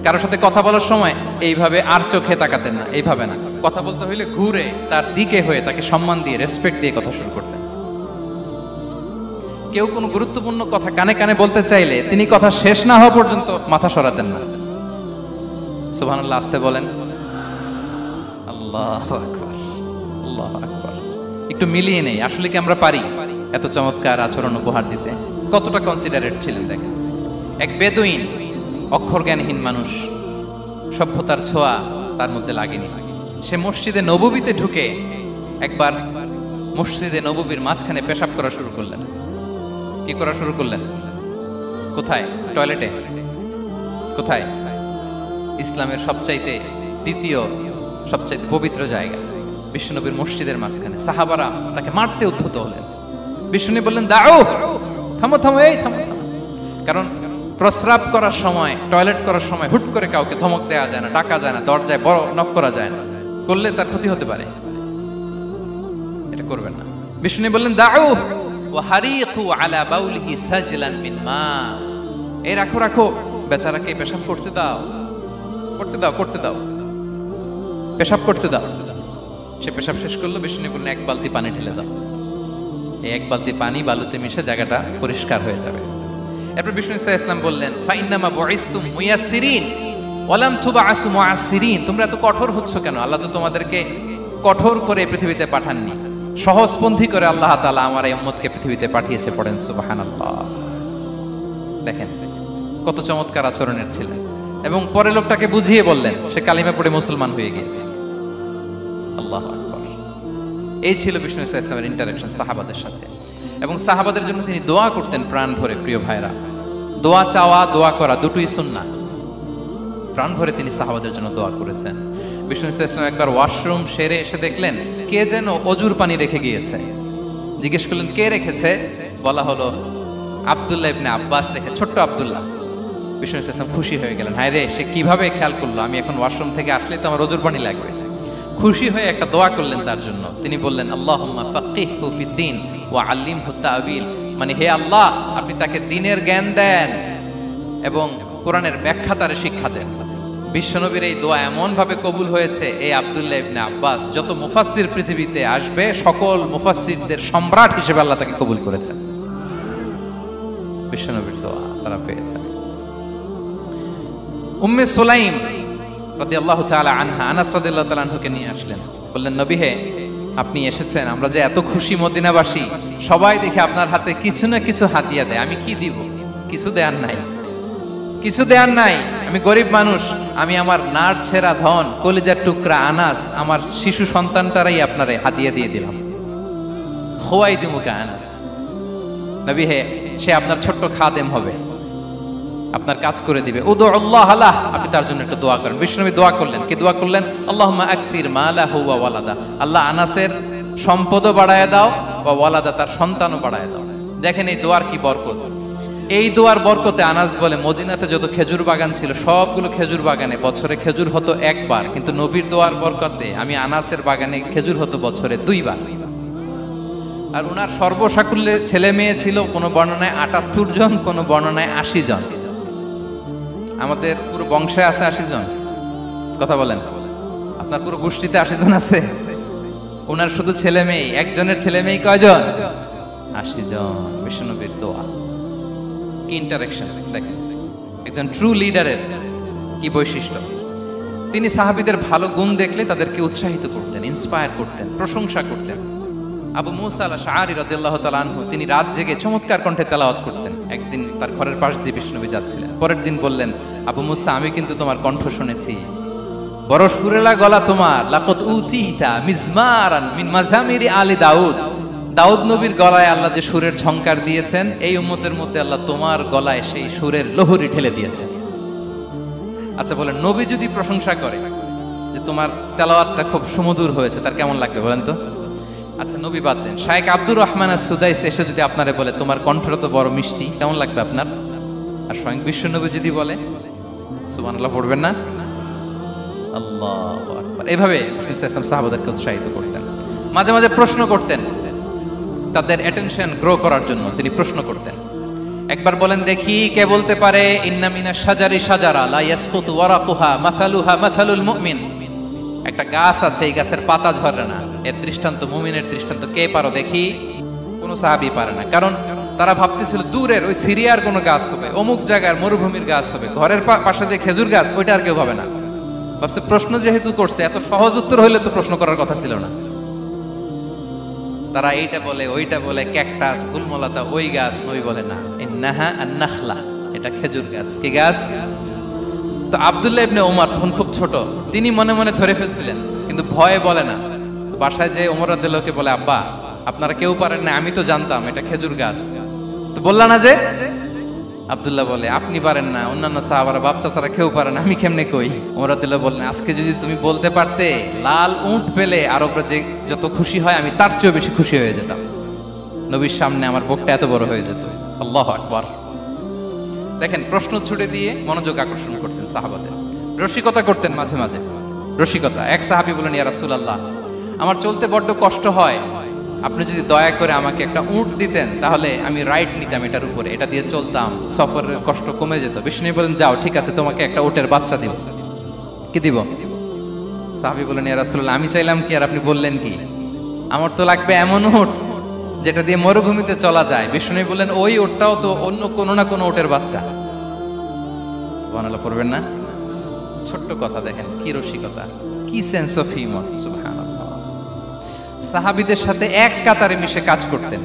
কারোর সাথে কথা বলার সময় এইভাবে আর চোখে তাকাতেন না, এইভাবে না। কথা বলতে হইলে ঘুরে তার দিকে হয়ে তাকে সম্মান দিয়ে, রেসপেক্ট দিয়ে কথা শুরু করতেন। কেউ কোনো গুরুত্বপূর্ণ কথা কানে কানে বলতে চাইলে তিনি কথা শেষ না হওয়া পর্যন্ত মাথা সরাতেন না। সুবহানাল্লাহ, আস্তে বলেন। আল্লাহু আকবার, আল্লাহু আকবার। একটু মিলিয়ে নেই, আসলে কি আমরা পারি এত চমৎকার আচরণ উপহার দিতে? কতটা কনসিডারেট ছিলেন দেখেন। এক বেদুইন, অক্ষর জ্ঞানহীন মানুষ, সভ্যতার ছোঁয়া তার মধ্যে লাগেনি। সে মসজিদে নববীতে ঢুকে একবার মসজিদে নববীর মাঝখানে পেশাব করা শুরু করলেন। কি করা শুরু করলেন? কোথায়? টয়লেটে? কোথায়? ইসলামের সবচাইতে দ্বিতীয় সবচাইতে পবিত্র জায়গা, বিশ্বনবীর মসজিদের মাঝখানে। সাহাবারা তাকে মারতে উদ্ধত হলেন। বিষ্ণু বললেন, দাও, থামো থামো, এই থামো থামো। কারণ প্রস্রাব করার সময়, টয়লেট করার সময় হুট করে কাউকে ধমক দেওয়া যায় না, ডাকা যায় না, দরজায় বড় নক করা যায় না, করলে তার ক্ষতি হতে পারে। এটা করবেন না। বিষ্ণু বললেন, দাও ওয়া হারিকু আলা বাউলিহি সাজলান মিন মা। এই রাখো রাখো, বেচারাকে পেশাব করতে দাও, করতে দাও, করতে দাও, পেশাব করতে দাও। সে পেশাব শেষ করলো। বিষ্ণু বললেন, এক বালতি পানি ঢেলে দাও। এই এক বালতি পানি বালুতে মিশে জায়গাটা পরিষ্কার হয়ে যাবে। এরপর বিষ্ণু ইসলাম বললেন, ফাইন্নামা বুইসতুম মুয়াসসিরিন ওয়া লাম তুবআসু মুআসসিরিন। তোমরা এত কঠোর হচ্ছ কেন? আল্লাহ তো তোমাদেরকে কঠোর করে পৃথিবীতে পাঠাননি, সহজপন্থী করে আল্লাহ তাআলা আমার এই উম্মতকে পৃথিবীতে পাঠিয়েছে। পড়েন সুবহানাল্লাহ। দেখেন কত চমৎকার আচরণের ছিলেন। এবং পরে লোকটাকে বুঝিয়ে বললেন, সে কালিমা পড়ে মুসলমান হয়ে গিয়েছে। আল্লাহু আকবার। এই ছিল বিষ্ণু ইসলামের ইন্টারাকশন সাহাবাদের সাথে। এবং সাহাবাদের জন্য তিনি দোয়া করতেন প্রাণ ভরে। প্রিয় ভাইরা, দোয়া চাওয়া, দোয়া করা দুটোই সুন্নাহ। প্রাণ ভরে তিনি সাহাবাদের জন্য দোয়া করেছেন। বিষ্ণু ইসলাম একবার ওয়াশরুম সেরে এসে দেখলেন কে যেন অজুর পানি রেখে গিয়েছে। জিজ্ঞেস করলেন, কে রেখেছে? বলা হলো, আব্দুল্লাহ ইবনে আব্বাস রেখে, ছোট্ট আব্দুল্লাহ। বিষ্ণু ইসলাম খুশি হয়ে গেলেন, হায় রে, সে কিভাবে খেয়াল করলো? আমি এখন ওয়াশরুম থেকে আসলে তো আমার অজুর পানি লাগবে। খুশি হয়ে একটা দোয়া করলেন তার জন্য। তিনি বললেন, আল্লাহুম্মা ফাক্কিহহু ফিদ্দীন ওয়া আল্লিমহু তা'ওয়িল। মানে হে আল্লাহ, আপনি তাকে দ্বীনের জ্ঞান দেন এবং কোরআনের ব্যাখ্যা তারে শিক্ষা দেন। বিশ্বনবীর এই দোয়া এমন ভাবে কবুল হয়েছে, এই আব্দুল্লাহ ইবনে আব্বাস যত মুফাসসির পৃথিবীতে আসবে, সকল মুফাসসিরদের সম্রাট হিসেবে আল্লাহ তাকে কবুল করেছেন। বিশ্বনবীর দোয়া তারা পেয়েছেন। উম্মে সুলাইম রাদিয়াল্লাহু তাআলা আনহা, আনাস রাদিয়াল্লাহু তাআলা আনহুকে নিয়ে আসলেন। বললেন, নবী হে, আপনি এসেছেন, আমরা যে এত খুশি মদিনাবাসী, সবাই দেখে আপনার হাতে কিছু না কিছু হাদিয়া দেয়। আমি কি দিব? কিছু দেয়ার নাই, কিছু দেয়ার নাই। আমি গরিব মানুষ, আমি আমার নার ছেঁড়া ধন, কলিজার টুকরা আনাস, আমার শিশু সন্তানটারাই আপনারে হাদিয়া দিয়ে দিলাম। খোয়াই দিমুকা আনাস। নবী হে, সে আপনার ছোট্ট খাদেম হবে। আপনার কাজ করে দিবে। উদু আল্লাহ আলাহ, আপনি তার জন্য একটু দোয়া করেন। বিষ্ণুনবী দোয়া করলেন, কি দোয়া করলেন? আল্লাহুম্মা আকসির মালাহু ওয়া ওয়ালাদা, আল্লাহ আনাসের সম্পদও বাড়ায় দাও, ওয়া ওয়ালাদা, তার সন্তানও বাড়ায় দাও। দেখেন এই দোয়ার কি বরকত। এই দোয়ার বরকতে আনাস বলে মদিনাতে যত খেজুর বাগান ছিল সবগুলো খেজুর বাগানে বছরে খেজুর হতো একবার, কিন্তু নবীর দোয়ার বরকতে আমি আনাসের বাগানে খেজুর হতো বছরে 2 বার। আর ওনার সর্বসাকুল্যে ছেলে মেয়ে ছিল, কোনো বর্ণনায় 78 জন, কোনো বর্ণনায় 80 জন। আমাদের পুরো বংশে আছে 80 জন, কথা বলেন। আপনার পুরো গোষ্ঠীতে 80 জন আছে। ওনার শুধু ছেলে মেয়ে, একজনের ছেলে মেয়ে কয়জন? 80 জন। বিশ্বনবীর দোয়া কি ইন্টারেকশন দেখেন, একজন ট্রু লিডারের কি বৈশিষ্ট্য। তিনি সাহাবীদের ভালো গুণ দেখলে তাদেরকে উৎসাহিত করতেন, ইন্সপায়ার করতেন, প্রশংসা করতেন। আবু মুসা আল-আশআরী রাদিয়াল্লাহু তাআলা আনহু, তিনি রাত জেগে চমৎকার কণ্ঠে তেলাওয়াত করতেন। একদিন তার ঘরের পাশ দিয়ে বিষ্ণুনবী যাচ্ছিলেন, পরের দিন বললেন, আবু মুসা, আমি কিন্তু তোমার কণ্ঠ শুনেছি, বড় সুরেলা গলা তোমার। লাকাদ উতিতা মিজমারান মিন মাজামিরি আলি দাউদ, দাউদ নবীর গলায় আল্লাহ যে সুরের ঝংকার দিয়েছেন, এই উম্মতের মধ্যে আল্লাহ তোমার গলায় সেই সুরের লহরী ঢেলে দিয়েছেন। আচ্ছা বলেন, নবী যদি প্রশংসা করে যে তোমার তেলাওয়াতটা খুব সুমধুর হয়েছে, তার কেমন লাগবে বলেন তো? আচ্ছা নবী বাদ দেন, শায়েখ আব্দুর রহমান আস-সুদাইস এসে যদি আপনারে বলে তোমার কণ্ঠটা তো বড় মিষ্টি, কেমন লাগবে আপনার? আর স্বয়ং বিশ্বনবী যদি বলে, সুবহানাল্লাহ পড়বেন না? আল্লাহু আকবার। এইভাবে ইসলাম সাহাবাদেরকে উৎসাহিত করতেন। মাঝে মাঝে প্রশ্ন করতেন, তাদের অ্যাটেনশন গ্রো করার জন্য তিনি প্রশ্ন করতেন। একবার বলেন দেখি, কে বলতে পারে ইন্না মিনাশ শাজারি শাজারা লা ইয়াসকুতু ওয়ারাকুহা মাসালুহা মাসালুল মুমিন, একটা গাছ আছে, এই গাছের পাতা ঝরে না, এর দৃষ্টান্ত মুমিনের দৃষ্টান্ত। কে পারো দেখি? কোনো সাহাবী পারে না, কারণ তারা ভাবতেছিল দূরের ওই সিরিয়ার কোনো গাছ হবে, অমুক জায়গার মরুভূমির গাছ হবে, ঘরের পাশে যে খেজুর গাছ ওইটা আর কেউ ভাবে না। ভাবছে প্রশ্ন যেহেতু করছে, এত সহজ উত্তর হইলে তো প্রশ্ন করার কথা ছিল না। তারা এইটা বলে, ওইটা বলে, ক্যাকটাস, গুলমলাতা, ওই গাছ। নবী বলে না, ইন্নাহা আন-নাখলা, এটা খেজুর গাছ। কি গাছ? তো আব্দুল্লাহ ইবনে ওমর তখন খুব ছোট, তিনি মনে মনে ধরে ফেলছিলেন, কিন্তু ভয়ে বলে না। তো বাসায় যে ওমর রাদিয়াল্লাহুকে বলে, আব্বা আপনারা কেউ পারেন না, আমি তো জানতাম এটা খেজুর গাছ, তো বললা না যে? আব্দুল্লাহ বলে, আপনি পারেন না, অন্যান্য সাহাবারা বাচ্চা ছাড়া কেউ পারে না, আমি কেমনে কই? ওমর রাদিয়াল্লাহু বললেন, আজকে যদি তুমি বলতে পারতে লাল উট পেলে আরবরা যে যত খুশি হয়, আমি তার চেয়েও বেশি খুশি হয়ে যেতাম। নবীর সামনে আমার বুকটা এত বড় হয়ে যেত। আল্লাহু আকবার। দেখেন, প্রশ্ন ছুড়ে দিয়ে মনোযোগ আকর্ষণ করতেন সাহাবাদের, রসিকতা করতেন মাঝে মাঝে। রসিকতা, এক সাহাবী বলেন, ইয়া রাসূলুল্লাহ, আমার চলতে বড্ড কষ্ট হয়, আপনি যদি দয়া করে আমাকে একটা উট দিতেন তাহলে আমি রাইড নিতাম এটার উপরে, এটা দিয়ে চলতাম, সফরের কষ্ট কমে যেত। বিষ্ণু বলেন, যাও ঠিক আছে, তোমাকে একটা উটের বাচ্চা দিব। কি দিব? সাহাবী বলেন, ইয়া রাসূলুল্লাহ, আমি চাইলাম কি আর আপনি বললেন কি? আমার তো লাগবে এমন উট যেটা দিয়ে মরুভূমিতে চলা যায়। বিষ্ণু বলেন, ওই উটটাও তো অন্য কোনো না কোনো উটের বাচ্চা। সুবহানাল্লাহ পড়বেন না? ছোট্ট কথা, দেখেন কি রসিকতা, কি সেন্স অফ হিউমার। সুবহানাল্লাহ। সাহাবীদের সাথে এক কাতারে মিশে কাজ করতেন,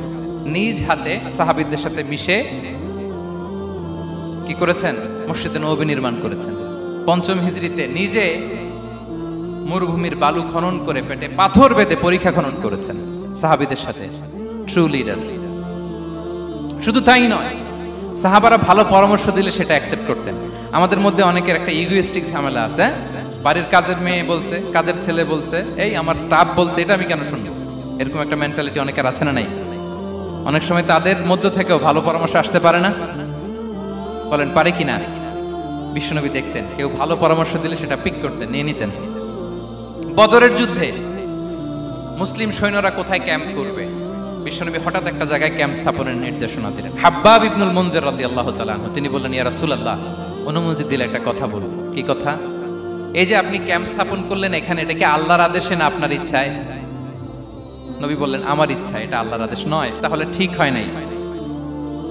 নিজ হাতে সাহাবীদের সাথে মিশে কি করেছেন? মসজিদে নববী নির্মাণ করেছেন। 5ম হিজরিতে নিজে মরুভূমির বালু খনন করে পেটে পাথর বেঁধে পরীক্ষা খনন করেছেন সাহাবীদের সাথে। True leader. শুধু তাই নয়, সাহাবারা ভালো পরামর্শ দিলে সেটা অ্যাকসেপ্ট করতেন। আমাদের মধ্যে অনেকের একটা ইগোইস্টিক ঝামেলা আছে, বাড়ির কাজের মেয়ে বলছে, কাজের ছেলে বলছে, এই আমার স্টাফ বলছে, এটা আমি কেন শুনবো? এরকম একটা মেন্টালিটি অনেকের আছে না নাই? অনেক সময় তাদের মধ্য থেকেও ভালো পরামর্শ আসতে পারে না? বলেন পারে কি না? বিশ্বনবী দেখতেন, কেউ ভালো পরামর্শ দিলে সেটা পিক করতেন, নিয়ে নিতেন। বদরের যুদ্ধে মুসলিম সৈন্যরা কোথায় ক্যাম্প করবে, বিশ্বনবী হঠাৎ একটা জায়গায় ক্যাম্প স্থাপনের নির্দেশনা দিলেন। হাব্বাব ইবনুল মুনজির রাদিয়াল্লাহু তাআলা আনহু, তিনি বললেন, ইয়া রাসূলুল্লাহ, অনুমতি দিলে একটা কথা বলবো। কি কথা? এই যে আপনি ক্যাম্প স্থাপন করলেন এখানে, এটা কি আল্লাহর আদেশে না আপনার ইচ্ছায়? নবী বললেন, আমার ইচ্ছা, এটা আল্লাহর আদেশ নয়। তাহলে ঠিক হয় নাই,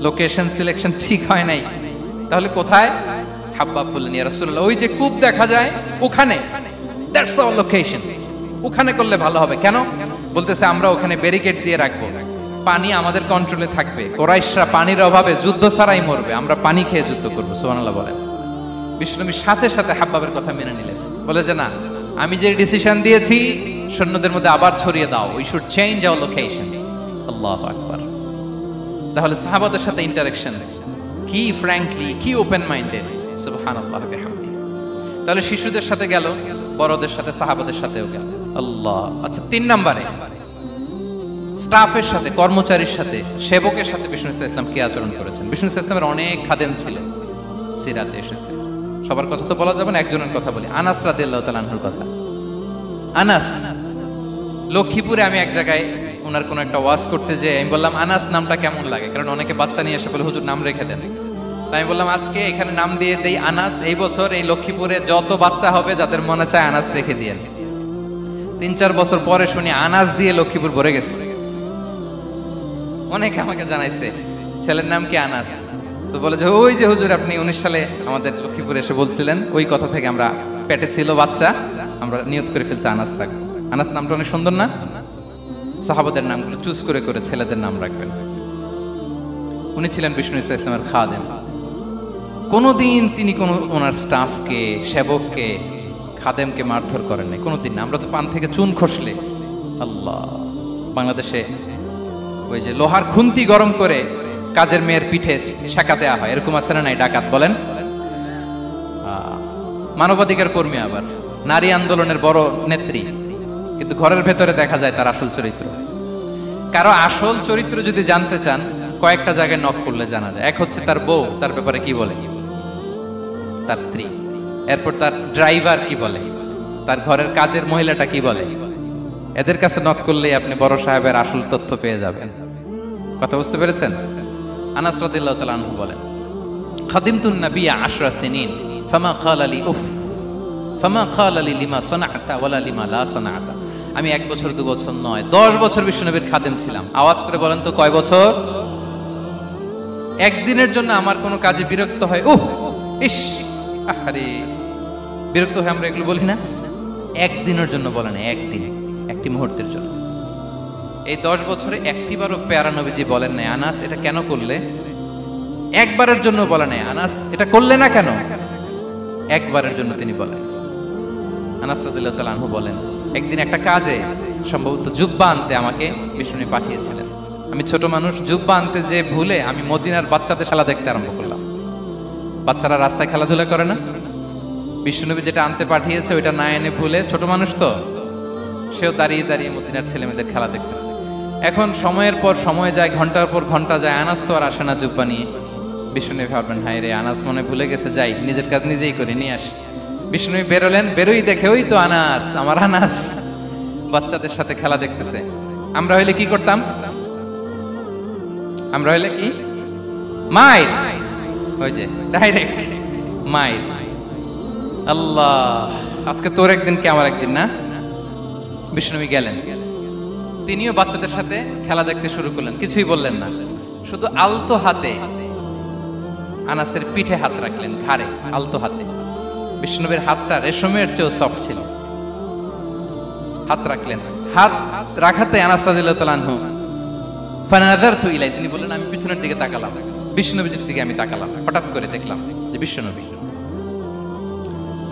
লোকেশন সিলেকশন ঠিক হয় নাই, তাহলে কোথায়? হাব্বাব বললেন, ইয়া রাসূলুল্লাহ, ওই যে কূপ দেখা যায় ওখানে, দ্যাটস আওয়ার লোকেশন, ওখানে করলে ভালো হবে। কেন? বলতেছে, আমরা ওখানে ব্যারিকেড দিয়ে রাখবো, পানি আমাদের কন্ট্রোলে থাকবে, কুরাইশরা পানির অভাবে যুদ্ধ ছাড়াই মরবে, আমরা পানি খেয়ে যুদ্ধ করবো। সুবহানাল্লাহ বলেন। বিশ্বনবী সাথে সাথে হাব্বাবের কথা মেনে নিলেন, বলে যে না, আমি যে ডিসিশন দিয়েছি সৈন্যদের মধ্যে আবার ছড়িয়ে দাও, we should change our location. আল্লাহু আকবার। তাহলে সাহাবাদের সাথে ইন্টারেকশন কি ফ্র্যাঙ্কলি, কি ওপেন মাইন্ডেড, সুবহানাল্লাহ বিহামদি। তাহলে শিশুদের সাথে গেল, বড়দের সাথে, সাহাবাদের সাথেও গেল। আল্লাহ। আচ্ছা, 3 নম্বরে স্টাফের সাথে, কর্মচারীর সাথে, সেবকের সাথে বিষ্ণু ইসলাম কি আচরণ করেছেন? বিষ্ণু ইসলামের অনেক খাদেম ছিল, সিরাতে এসেছে। সবার কথা তো বলা যাবে না, একজনের কথা বলি, আনাস রাদিয়াল্লাহু তাআলা আনহুর কথা। আনাস, লক্ষ্মীপুরে আমি এক জায়গায় ওনার কোনো একটা ওয়াজ করতে যেয়ে আমি বললাম আনাস নামটা কেমন লাগে, কারণ অনেকে বাচ্চা নিয়ে এসে বলে হুজুর নাম রেখে দেন। তাই আমি বললাম আজকে এখানে নাম দিয়ে দেই আনাস, এই বছর এই লক্ষ্মীপুরে যত বাচ্চা হবে যাদের মনে চায় আনাস রেখে দিয়েন। 3-4 বছর পরে শুনি আনাস দিয়ে লক্ষ্মীপুর ভরে গেছে। অনেকে আমাকে জানাইছে ছেলের নাম কি আনাস, তো বলে যে ওই যে হুজুর আপনি 19 সালে আমাদের লক্ষ্মীপুরে এসে বলছিলেন, ওই কথা থেকে আমরা, পেটে ছিল বাচ্চা, আমরা নিয়ত করে ফেলছি আনাস রাখবো। আনাস নামটা অনেক সুন্দর না? সাহাবাদের নামগুলো চুজ করে করে ছেলেদের নাম রাখবেন। উনি ছিলেন বিষ্ণু ইসলামের খাদেম। কোনোদিন তিনি কোনো ওনার স্টাফকে, সেবককে, খাদেমকে মারধর করেন নাই, কোনোদিন না। আমরা তো পান থেকে চুন খসলে, আল্লাহ, বাংলাদেশে ওই যে লোহার খুন্তি গরম করে কাজের মেয়ের পিঠে শাঁকা দেয়া হয়, এরকম আছে না নাই? ডাকাত বলেন, মানবাধিকার কর্মী, আবার নারী আন্দোলনের বড় নেত্রী, কিন্তু ঘরের ভেতরে দেখা যায় তার আসল চরিত্র। কারো আসল চরিত্র যদি জানতে চান, কয়েকটা জায়গায় নক করলে জানা যায়। এক হচ্ছে তার বউ, তার ব্যাপারে কি বলে, তার স্ত্রী। এরপর তার ড্রাইভার কি বলে, তার ঘরের কাজের মহিলাটা কি বলে। এদের কাছে নক করলেই আপনি বড় সাহেবের আসল তথ্য পেয়ে যাবেন। কথা বুঝতে পেরেছেন? আনাস রাদিয়াল্লাহু তাআলা আনহু বলেন, খাদিমতুন নবিয়্যা 10 সিনিন ফামা ক্বালা লি উফ ফামা ক্বালা লি লিমা সানা'তা ওয়ালা লিমা লা সানা'তা। আমি 1 বছর 2 বছর নয়, 10 বছর বিশ্বনবীর খাদেম ছিলাম। আওয়াজ করে বলেন তো কয় বছর? একদিনের জন্য আমার কোনো কাজে বিরক্ত হয়, উহ ইস আহারে, বিরক্ত হয়ে আমরা এগুলো বলি না? একদিনের জন্য বলে না, একদিন, একটি মুহূর্তের জন্য। এই 10 বছরে একটিবারও প্যারা নবীজি বলেন নাই আনাস এটা কেন করলে? একবারের জন্য বলে নাই আনাস এটা করলে না কেন? একবারের জন্য তিনি বলেন। আনাস রাদিয়াল্লাহু তাআলা আনহু বলেন, একদিন একটা কাজে, সম্ভবত জুব্বা আনতে আমাকে বিষ্ণু পাঠিয়েছিলেন। আমি ছোট মানুষ, জুব্বা আনতে যে ভুলে আমি মদিনার বাচ্চাদের খেলা দেখতে আরম্ভ করলাম। বাচ্চারা রাস্তায় খেলাধুলা করে না? বিষ্ণুনবী যেটা আনতে পাঠিয়েছে ওইটা না এনে ভুলে, ছোট মানুষ তো, সেও দাঁড়িয়ে দাঁড়িয়ে মদিনার ছেলে মেয়েদের খেলা দেখতেছে। এখন সময়ের পর সময় যায়, ঘন্টার পর ঘন্টা যায়, আনাস তো আর আসে না জুব্বা নিয়ে। বিষ্ণুনবী ভাবলেন হায় রে, আনাস মনে ভুলে গেছে, যাই নিজের কাজ নিজেই করে নিয়ে আসি। বিষ্ণুনবী বেরোলেন, বেরোই দেখে ওই তো আনাস, আমার আনাস বাচ্চাদের সাথে খেলা দেখতেছে। আমরা হইলে কি করতাম? আমরা হইলে কি মাইর, ওই যে ডাইরেক্ট মাইর। আল্লাহ, আজকে তোর একদিন কি আমার একদিন না? বিষ্ণুনবী গেলেন, তিনিও বাচ্চাদের সাথে খেলা দেখতে শুরু করলেন, কিছুই বললেন না, শুধু আলতো হাতে আনাসের পিঠে হাত রাখলেন, ঘাড়ে আলতো হাতে। বিষ্ণুনবীর হাতটা রেশমের চেয়েও সফট ছিল। হাত রাখলেন, হাত রাখাতে আনাস রাদিয়াল্লাহু তাআলা আনহু ফানাযারতু ইলাই, তিনি বললেন আমি পিছনের দিকে তাকালাম, বিষ্ণুনবীর দিকে আমি তাকালাম, হঠাৎ করে দেখলাম যে বিষ্ণুনবী।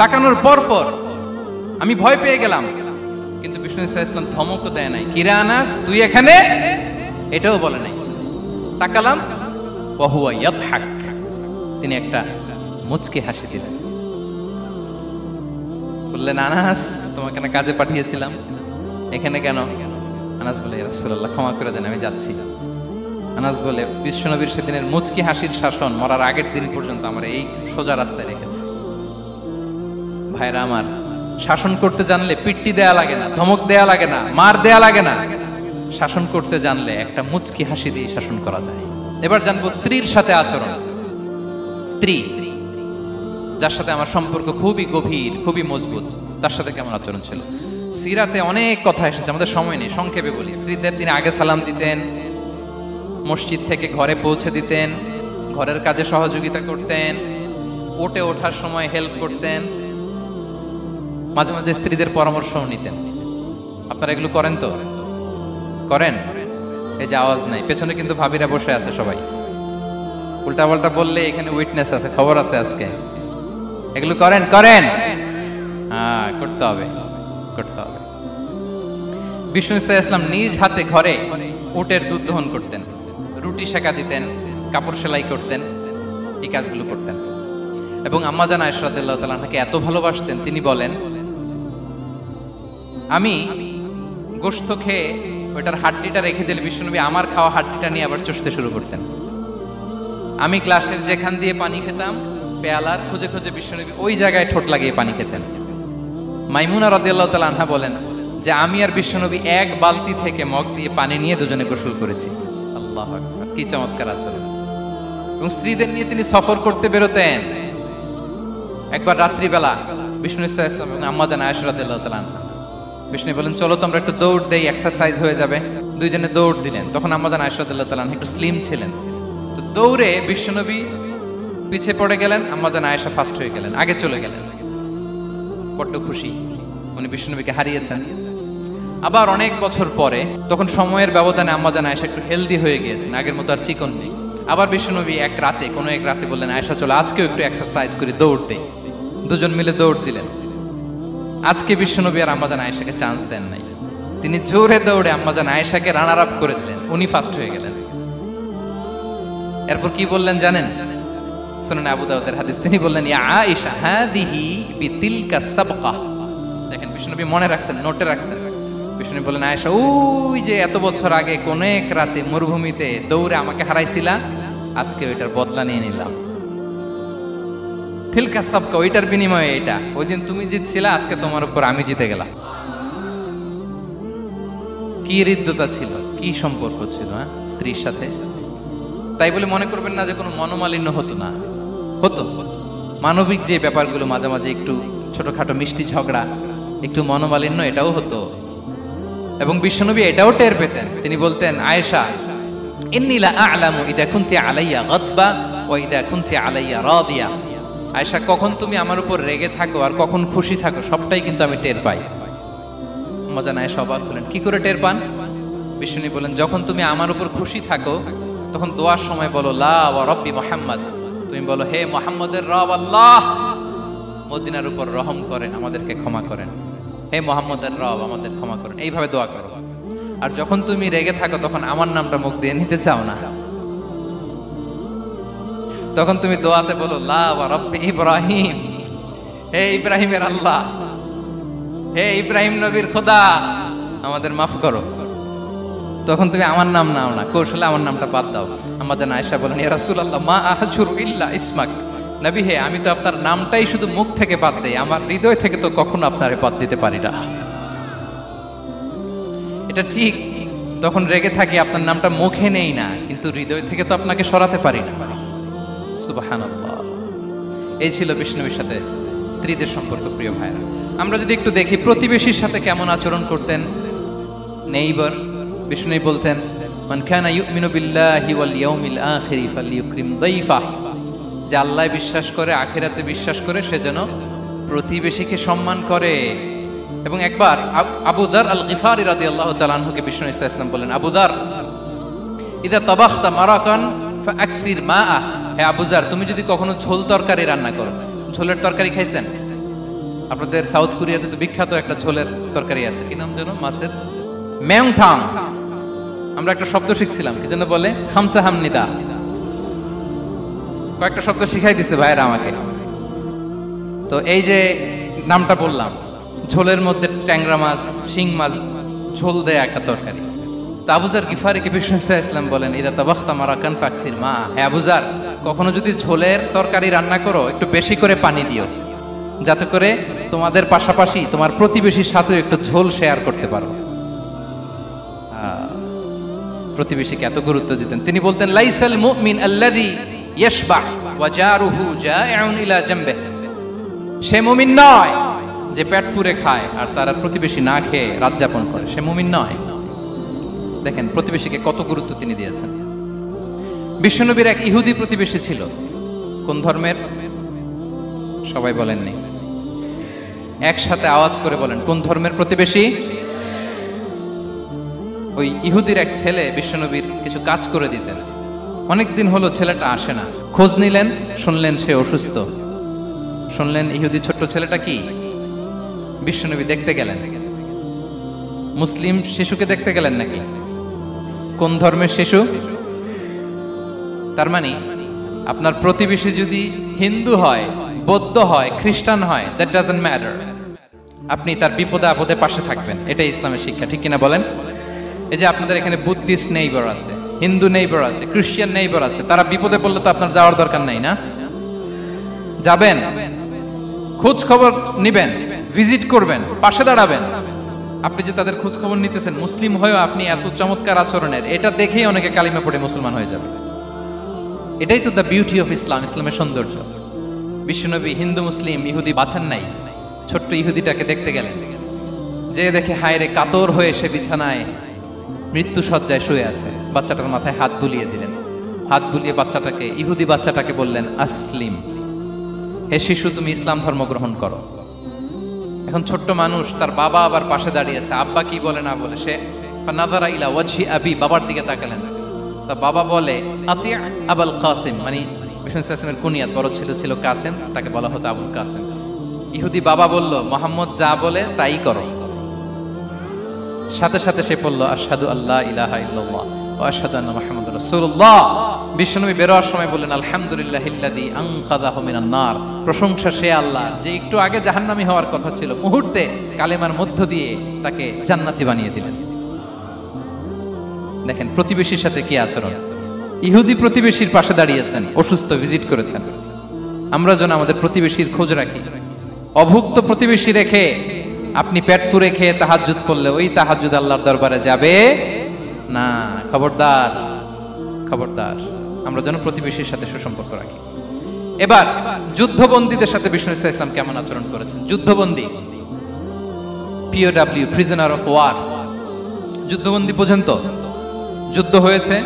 তাকানোর পর পর আমি ভয় পেয়ে গেলাম, কিন্তু বিষ্ণু ইসলাম ধমকও দেয় নাই, কিরা আনাস তুই এখানে, এটাও বলে নাই। তাকালাম, ওয়া হুয়া ইয়াদহাক, তিনি একটা মুচকি হাসি দিলেন। বললেন আনাস তোমাকে না কাজে পাঠিয়েছিলাম, এখানে কেন? আনাস বলে ইয়া রাসূলুল্লাহ ক্ষমা করে দেন, আমি যাচ্ছি। আনাস বলে বিশ্বনবীর সেদিনের মুচকি হাসির শাসন মরার আগের দিন পর্যন্ত আমার এই সোজা রাস্তায় রেখেছে। ভাইরা আমার, শাসন করতে জানলে পিট্টি দেয়া লাগে না, ধমক দেয়া লাগে না, মার দেয়া লাগে না। শাসন করতে জানলে একটা মুচকি হাসি দিয়ে শাসন করা যায়। এবার জানবো স্ত্রীর সাথে আচরণ। স্ত্রী যার সাথে আমার সম্পর্ক খুবই গভীর, খুবই মজবুত, তার সাথে কেমন আচরণ ছিল? সিরাতে অনেক কথা এসেছে, আমাদের সময় নেই, সংক্ষেপে বলি। স্ত্রীদের তিনি আগে সালাম দিতেন, মসজিদ থেকে ঘরে পৌঁছে দিতেন, ঘরের কাজে সহযোগিতা করতেন, ওঠে ওঠার সময় হেল্প করতেন, মাঝে মাঝে স্ত্রীদের পরামর্শও নিতেন। আপনারা এগুলো করেন তো? করেন? এই যে আওয়াজ নাই, পেছনে কিন্তু ভাবিরা বসে আছে সবাই। উল্টা পাল্টা বললে এখানে উইটনেস আছে, খবর আছে আজকে। এগুলো করেন? করেন? হ্যাঁ, করতে হবে, করতে হবে। বিষ্ণু ইসলাম নিজ হাতে ঘরে উটের দুধ দহন করতেন, রুটি সেকা দিতেন, কাপড় সেলাই করতেন, এই কাজগুলো করতেন। এবং আম্মা জান আয়েশা রাদিয়াল্লাহু তাআলা আনহাকে এত ভালোবাসতেন, তিনি বলেন আমি গোশত খেয়ে ওইটার হাড্ডিটা রেখে দিলে বিশ্বনবী আমার খাওয়া হাড্ডিটা নিয়ে আবার চষতে শুরু করতেন। আমি গ্লাসের যেখান দিয়ে পানি খেতাম পেয়ালার খুঁজে খুঁজে বিশ্বনবী ওই জায়গায় ঠোঁট লাগিয়ে পানি খেতেন। মাইমুনা রাদিয়াল্লাহু তাআলা আনহা বলেন যে আমি আর বিশ্বনবী এক বালতি থেকে মগ দিয়ে পানি নিয়ে দুজনে গোসল করেছি। আল্লাহু আকবার, কি চমৎকার আচরণ। এবং স্ত্রীদের নিয়ে তিনি সফর করতে বেরোতেন। একবার রাত্রিবেলা বিষ্ণু ইসা ইসলাম এবং আম্মা জান আয়েশা রাদিয়াল্লাহু তাআলা আনহা বিষ্ণু বলেন চলো তো আমরা একটু দৌড় দেই, এক্সারসাইজ হয়ে যাবে। দুইজনে দৌড় দিলেন। তখন আম্মা জান আয়েশা রাদিয়াল্লাহু তাআলা আনহা একটু স্লিম ছিলেন, তো দৌড়ে বিশ্বনবী পিছে পড়ে গেলেন, আম্মা জান আয়েশা ফার্স্ট হয়ে গেলেন, আগে চলে গেলেন। বড্ড খুশি, উনি বিশ্বনবীকে হারিয়েছেন। আবার অনেক বছর পরে, তখন সময়ের ব্যবধানে আম্মা জান আয়েশা একটু হেলদি হয়ে গিয়েছেন, আগের মতো আর চিকন নেই। আবার বিশ্বনবী এক রাতে বললেন আয়েশা চলো আজকেও একটু এক্সারসাইজ করি, দৌড় দেই। দুজন মিলে দৌড় দিলেন। আজকে বিশ্বনবী আর আম্মা জান আয়েশাকে চান্স দেন নাই, তিনি জোরে দৌড়ে আম্মা জান আয়েশাকে রানার আপ করে দিলেন, উনি ফার্স্ট হয়ে গেলেন। এরপর কি বললেন জানেন? সুনান আবু দাউদের হাদিস, তিনি বললেন ইয়া আয়েশা হাদিহি বিতিলকা সাবকা। দেখেন বিশ্বনবী মনে রাখছেন, নোটে রাখছেন। বিশ্বনবী বললেন আয়েশা ওই যে এত বছর আগে কোন এক রাতে মরুভূমিতে দৌড়ে আমাকে হারাইছিলা, আজকে ওইটার বদলা নিয়ে নিলাম। তিলকা সাবকা, ওইটার বিনিময়ে এটা। ওই দিন তুমি জিতছিলা, আজকে তোমার উপর আমি জিতে গেলাম। কি হৃদ্যতা ছিল, কি সম্পর্ক ছিল স্ত্রীর সাথে। তাই বলে মনে করবেন না যে কোনো মনোমালিন্য হতো না, হতো। মানবিক যে ব্যাপারগুলো মাঝে মাঝে একটু ছোটখাটো মিষ্টি ঝগড়া, একটু মনোমালিন্য, এটাও হতো। এবং বিশ্বনবী এটাও টের পেতেন। তিনি বলতেন আয়েশা ইন্নী লা আ'লামু ইযা কুনতি আলাইয়া গাদবা ওয়া ইযা কুনতি আলাইয়া রাদিয়া। আয়েশা কখন তুমি আমার উপর রেগে থাকো আর কখন খুশি থাকো সবটাই কিন্তু আমি টের পাই। মজা না, আয়েশা অবাক হলেন, কি করে টের পান? বিশ্বনবী বলেন যখন তুমি আমার উপর খুশি থাকো তখন দোয়ার সময় বলো লা ওয়া রাব্বি মুহাম্মদ, তুমি বলো হে মুহাম্মদের রব আল্লাহ মদিনার উপর রহম করেন, আমাদেরকে ক্ষমা করেন। হে মুহাম্মদের রব আমাদের ক্ষমা করেন, এইভাবে দোয়া করো। আর যখন তুমি রেগে থাকো তখন আমার নামটা মুখ দিয়ে নিতে চাও না, তখন তুমি দোয়াতে বলো লা ওয়া রাব্বি ইব্রাহিম, হে ইব্রাহিমের আল্লাহ, হে ইব্রাহিম নবীর খোদা আমাদের মাফ করো। তখন তুমি আমার নাম নাও না, কৌশলে আমার নামটা বাদ দাও। আমাদের আয়েশা বলেন ইয়া রাসূলুল্লাহ মা আহজুরু ইল্লা ইসমাক, নবী হে আমি তো আপনার নামটাই শুধু মুখ থেকে বাদ দেই, আমার হৃদয় থেকে তো কখনো আপনারে বাদ দিতে পারি না। এটা ঠিক, তখন রেগে থাকি আপনার নামটা মুখে নেই না, কিন্তু হৃদয় থেকে তো আপনাকে সরাতে পারি না। সুবহানাল্লাহ। এই ছিল বিষ্ণুবীর সাথে স্ত্রীদের সম্পর্ক। প্রিয় ভাইরা, আমরা যদি একটু দেখি প্রতিবেশীর সাথে কেমন আচরণ করতেন নেইবার। বিষ্ণু বলতেন মান কানা ইউমিনু বিল্লাহি ওয়াল ইয়াউমিল আখিরি ফালইউকরিম দাইফাহ, যে আল্লাহ বিশ্বাস করে, আখিরাতে বিশ্বাস করে, সে যেন প্রতিবেশীকে সম্মান করে। এবং একবার আবু যার আল গিফারি রাদিয়াল্লাহু তাআলা আনহুকে বিষ্ণু ইসলাম বলেন আবু যার ইযা তাবাখতা মারাকান ফাআকসির মাআহ, হে আবু যার তুমি যদি কখনো ঝোল তরকারি রান্না করো, ঝোলের তরকারি খাইছেন? আপনাদের সাউথ কোরিয়াতে তো বিখ্যাত একটা ঝোলের তরকারি আছে, কি নাম যেন, মাছের মেংথাং। আমরা একটা শব্দ শিখছিলাম, কি যেন বলে, খামসা হামনিদা। কয়েকটা শব্দ শিখাই দিছে ভাইরা আমাকে। তো এই যে নামটা বললাম, ঝোলের মধ্যে ট্যাংরা মাছ, শিং মাছ ঝোল দেয়া একটা তরকারি। তো আবু যার গিফারিকে বিষ্ণু ইসলাম বলেন ইদা তাবাখতা মারাকান ফাকসির মা, হে আবু যার কখনো যদি ঝোলের তরকারি রান্না করো একটু বেশি করে পানি দিও, যাতে করে তোমাদের পাশাপাশি তোমার প্রতিবেশীর সাথে একটু ঝোল শেয়ার করতে পারো। প্রতিবেশীকে এত গুরুত্ব দিতেন। তিনি বলতেন লাইসাল মুমিন আল্লাযী ইয়াশবা ওয়া জারুহু জাইউন ইলা জামবিহি, সে মুমিন নয় যে পেট পুরে খায় আর তার প্রতিবেশী না খেয়ে রাত যাপন করে, সে মুমিন নয়। দেখেন প্রতিবেশীকে কত গুরুত্ব তিনি দিয়েছেন। বিশ্বনবীর এক ইহুদি প্রতিবেশী ছিল। কোন ধর্মের? সবাই বলেননি, একসাথে আওয়াজ করে বলেন, কোন ধর্মের প্রতিবেশী? ওই ইহুদির এক ছেলে বিশ্বনবীর কিছু কাজ করে দিতেন। অনেকদিন হলো ছেলেটা আসে না, খোঁজ নিলেন, শুনলেন সে অসুস্থ। শুনলেন ইহুদি ছোট্ট ছেলেটা কি, বিশ্বনবী দেখতে গেলেন। মুসলিম শিশুকে দেখতে গেলেন নাকি? কোন ধর্মের শিশু? তার মানে আপনার প্রতিবেশী যদি হিন্দু হয়, বৌদ্ধ হয়, খ্রিস্টান হয়, দ্যাট ডাজন্ট ম্যাটার। আপনি তার বিপদে আপদে পাশে থাকবেন, এটাই ইসলামের শিক্ষা, ঠিক কিনা বলেন? এই যে আপনাদের এখানে বুদ্ধিস্ট নেইবার আছে, হিন্দু নেইবার আছে, খ্রিস্টান নেইবার আছে, তারা বিপদে পড়লে তো আপনার যাওয়ার দরকার নাই, না? যাবেন, খোঁজ খবর নিবেন, ভিজিট করবেন, পাশে দাঁড়াবেন। আপনি যে তাদের খোঁজ খবর নিতেছেন, মুসলিম হয়েও আপনি এত চমৎকার আচরণের, এটা দেখেই অনেকে কালিমা পড়ে মুসলমান হয়ে যাবে। এটাই তো দ্য বিউটি অফ ইসলাম, ইসলামের সৌন্দর্য। বিশ্বনবী হিন্দু মুসলিম ইহুদি বাছান নাই, ছোট্ট ইহুদিটাকে দেখতে গেলেন, যে দেখে হায়রে কাতর হয়ে সে বিছানায় মৃত্যু শয্যায় শুয়ে আছে, বাচ্চাটার মাথায় হাত বুলিয়ে দিলেন। হাত বুলিয়ে বাচ্চাটাকে, ইহুদি বাচ্চাটাকে বললেন, আসলিম, হে শিশু তুমি ইসলাম ধর্ম গ্রহণ করো। এখন ছোট্ট মানুষ, তার বাবা আবার পাশে দাঁড়িয়েছে, আব্বা কি বলে না বলে, সে নাযারা ইলা ওয়াজহি আবি, বাবার দিকে তাকালেন। তা বাবা বলে আতি আবুল কাসিম, মানে বিষ্ণু ইসলামের কুনিয়াত, বড় ছেলে ছিল কাসিম, তাকে বলা হতো আবুল কাসিম। ইহুদি বাবা বলল, মোহাম্মদ যা বলে তাই করো। সাথে সাথে সে বলল, আশহাদু আল্লা ইলাহা ইল্লাল্লাহ ওয়া আশহাদু আন্না মুহাম্মাদুর রাসূলুল্লাহ। বিশ্বনবী বেরোয়ার সময় বললেন, আলহামদুলিল্লাহিল্লাযী আনকাযাহু মিনান নার, প্রশংসা সে আল্লাহ যে একটু আগে জাহান্নামী হওয়ার কথা ছিল, মুহূর্তে কালেমার মধ্য দিয়ে তাকে জান্নাতি বানিয়ে দিলেন। দেখেন প্রতিবেশীর সাথে কি আচরণ। ইহুদি প্রতিবেশীর পাশে দাঁড়িয়েছেন, অসুস্থ, ভিজিট করেছেন। আমরা যেন আমাদের প্রতিবেশীর খোঁজ রাখি। অভুক্ত প্রতিবেশী রেখে আপনি পেট পুরে খেয়ে তাহাজ্জুদ পড়লে ওই তাহাজ্জুদ আল্লাহর দরবারে যাবে না। খবরদার, খবরদার, আমরা যেন প্রতিবেশীর সাথে সুসম্পর্ক রাখি। এবার যুদ্ধবন্দীদের সাথে বিষ্ণু ইসলাম কেমন আচরণ করেছেন। যুদ্ধবন্দী, POW, প্রিজনার অফ ওয়ার, যুদ্ধবন্দী পর্যন্ত যুদ্ধ হয়েছে,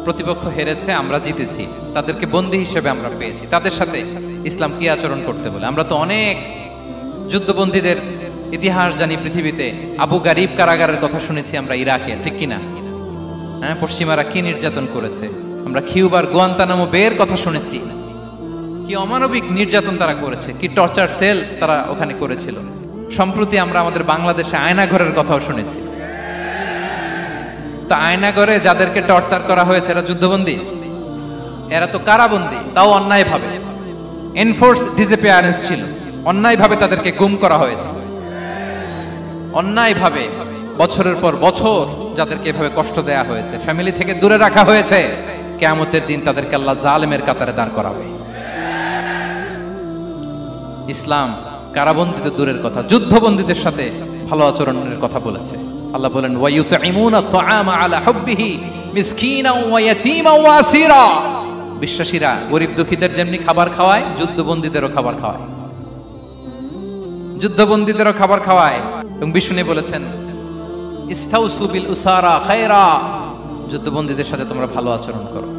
প্রতিপক্ষ হেরেছে, আমরা জিতেছি, তাদেরকে বন্দী হিসেবে আমরা পেয়েছি, তাদের সাথে ইসলাম কি আচরণ করতে বলে। আমরা তো অনেক যুদ্ধবন্দীদের ইতিহাস জানি পৃথিবীতে। আবু গারিব কারাগারের কথা শুনেছি আমরা ইরাকে, ঠিক কিনা? হ্যাঁ, পশ্চিমারা কি নির্যাতন করেছে। আমরা কিউবার গুয়ান্তানামো বের কথা শুনেছি, কি অমানবিক নির্যাতন তারা করেছে, কি টর্চার সেল তারা ওখানে করেছিল। সম্প্রতি আমরা আমাদের বাংলাদেশে আয়নাঘরের কথাও শুনেছি। তো আয়নাঘরে যাদেরকে টর্চার করা হয়েছে এরা যুদ্ধবন্দী? এরা তো কারাবন্দী, তাও অন্যায় ভাবে। এনফোর্স ডিসঅ্যাপিয়ারেন্স ছিল, অন্যায় ভাবে তাদেরকে গুম করা হয়েছে। অন্যায় ভাবে বছরের পর বছর যাদেরকে এভাবে কষ্ট দেয়া হয়েছে, ফ্যামিলি থেকে দূরে রাখা হয়েছে, কিয়ামতের দিন তাদেরকে আল্লাহ জালেমের কাতারে দাঁড় করাবে। ইসলাম কারাবন্দীতে দূরের কথা, যুদ্ধবন্দীদের সাথে ভালো আচরণের কথা বলেছে। আল্লাহ বলেন, ওয়ায়ুতঈমুনা তুআমা আলা হুব্বিহি মিসকিনাও ওয়া ইয়াতীমান ওয়া আসীরা। বিশ্বাসীরা গরিব দুঃখীদের যেমনি খাবার খাওয়ায়, যুদ্ধবন্দীদেরও খাবার খাওয়ায়, যুদ্ধবন্দীদেরও খাবার খাওয়ায়। এবং বিষ্ণু বলেছেন, ইস্তাউসু বিল উসারা খায়রা, যুদ্ধবন্দীদের সাথে তোমরা ভালো আচরণ করো।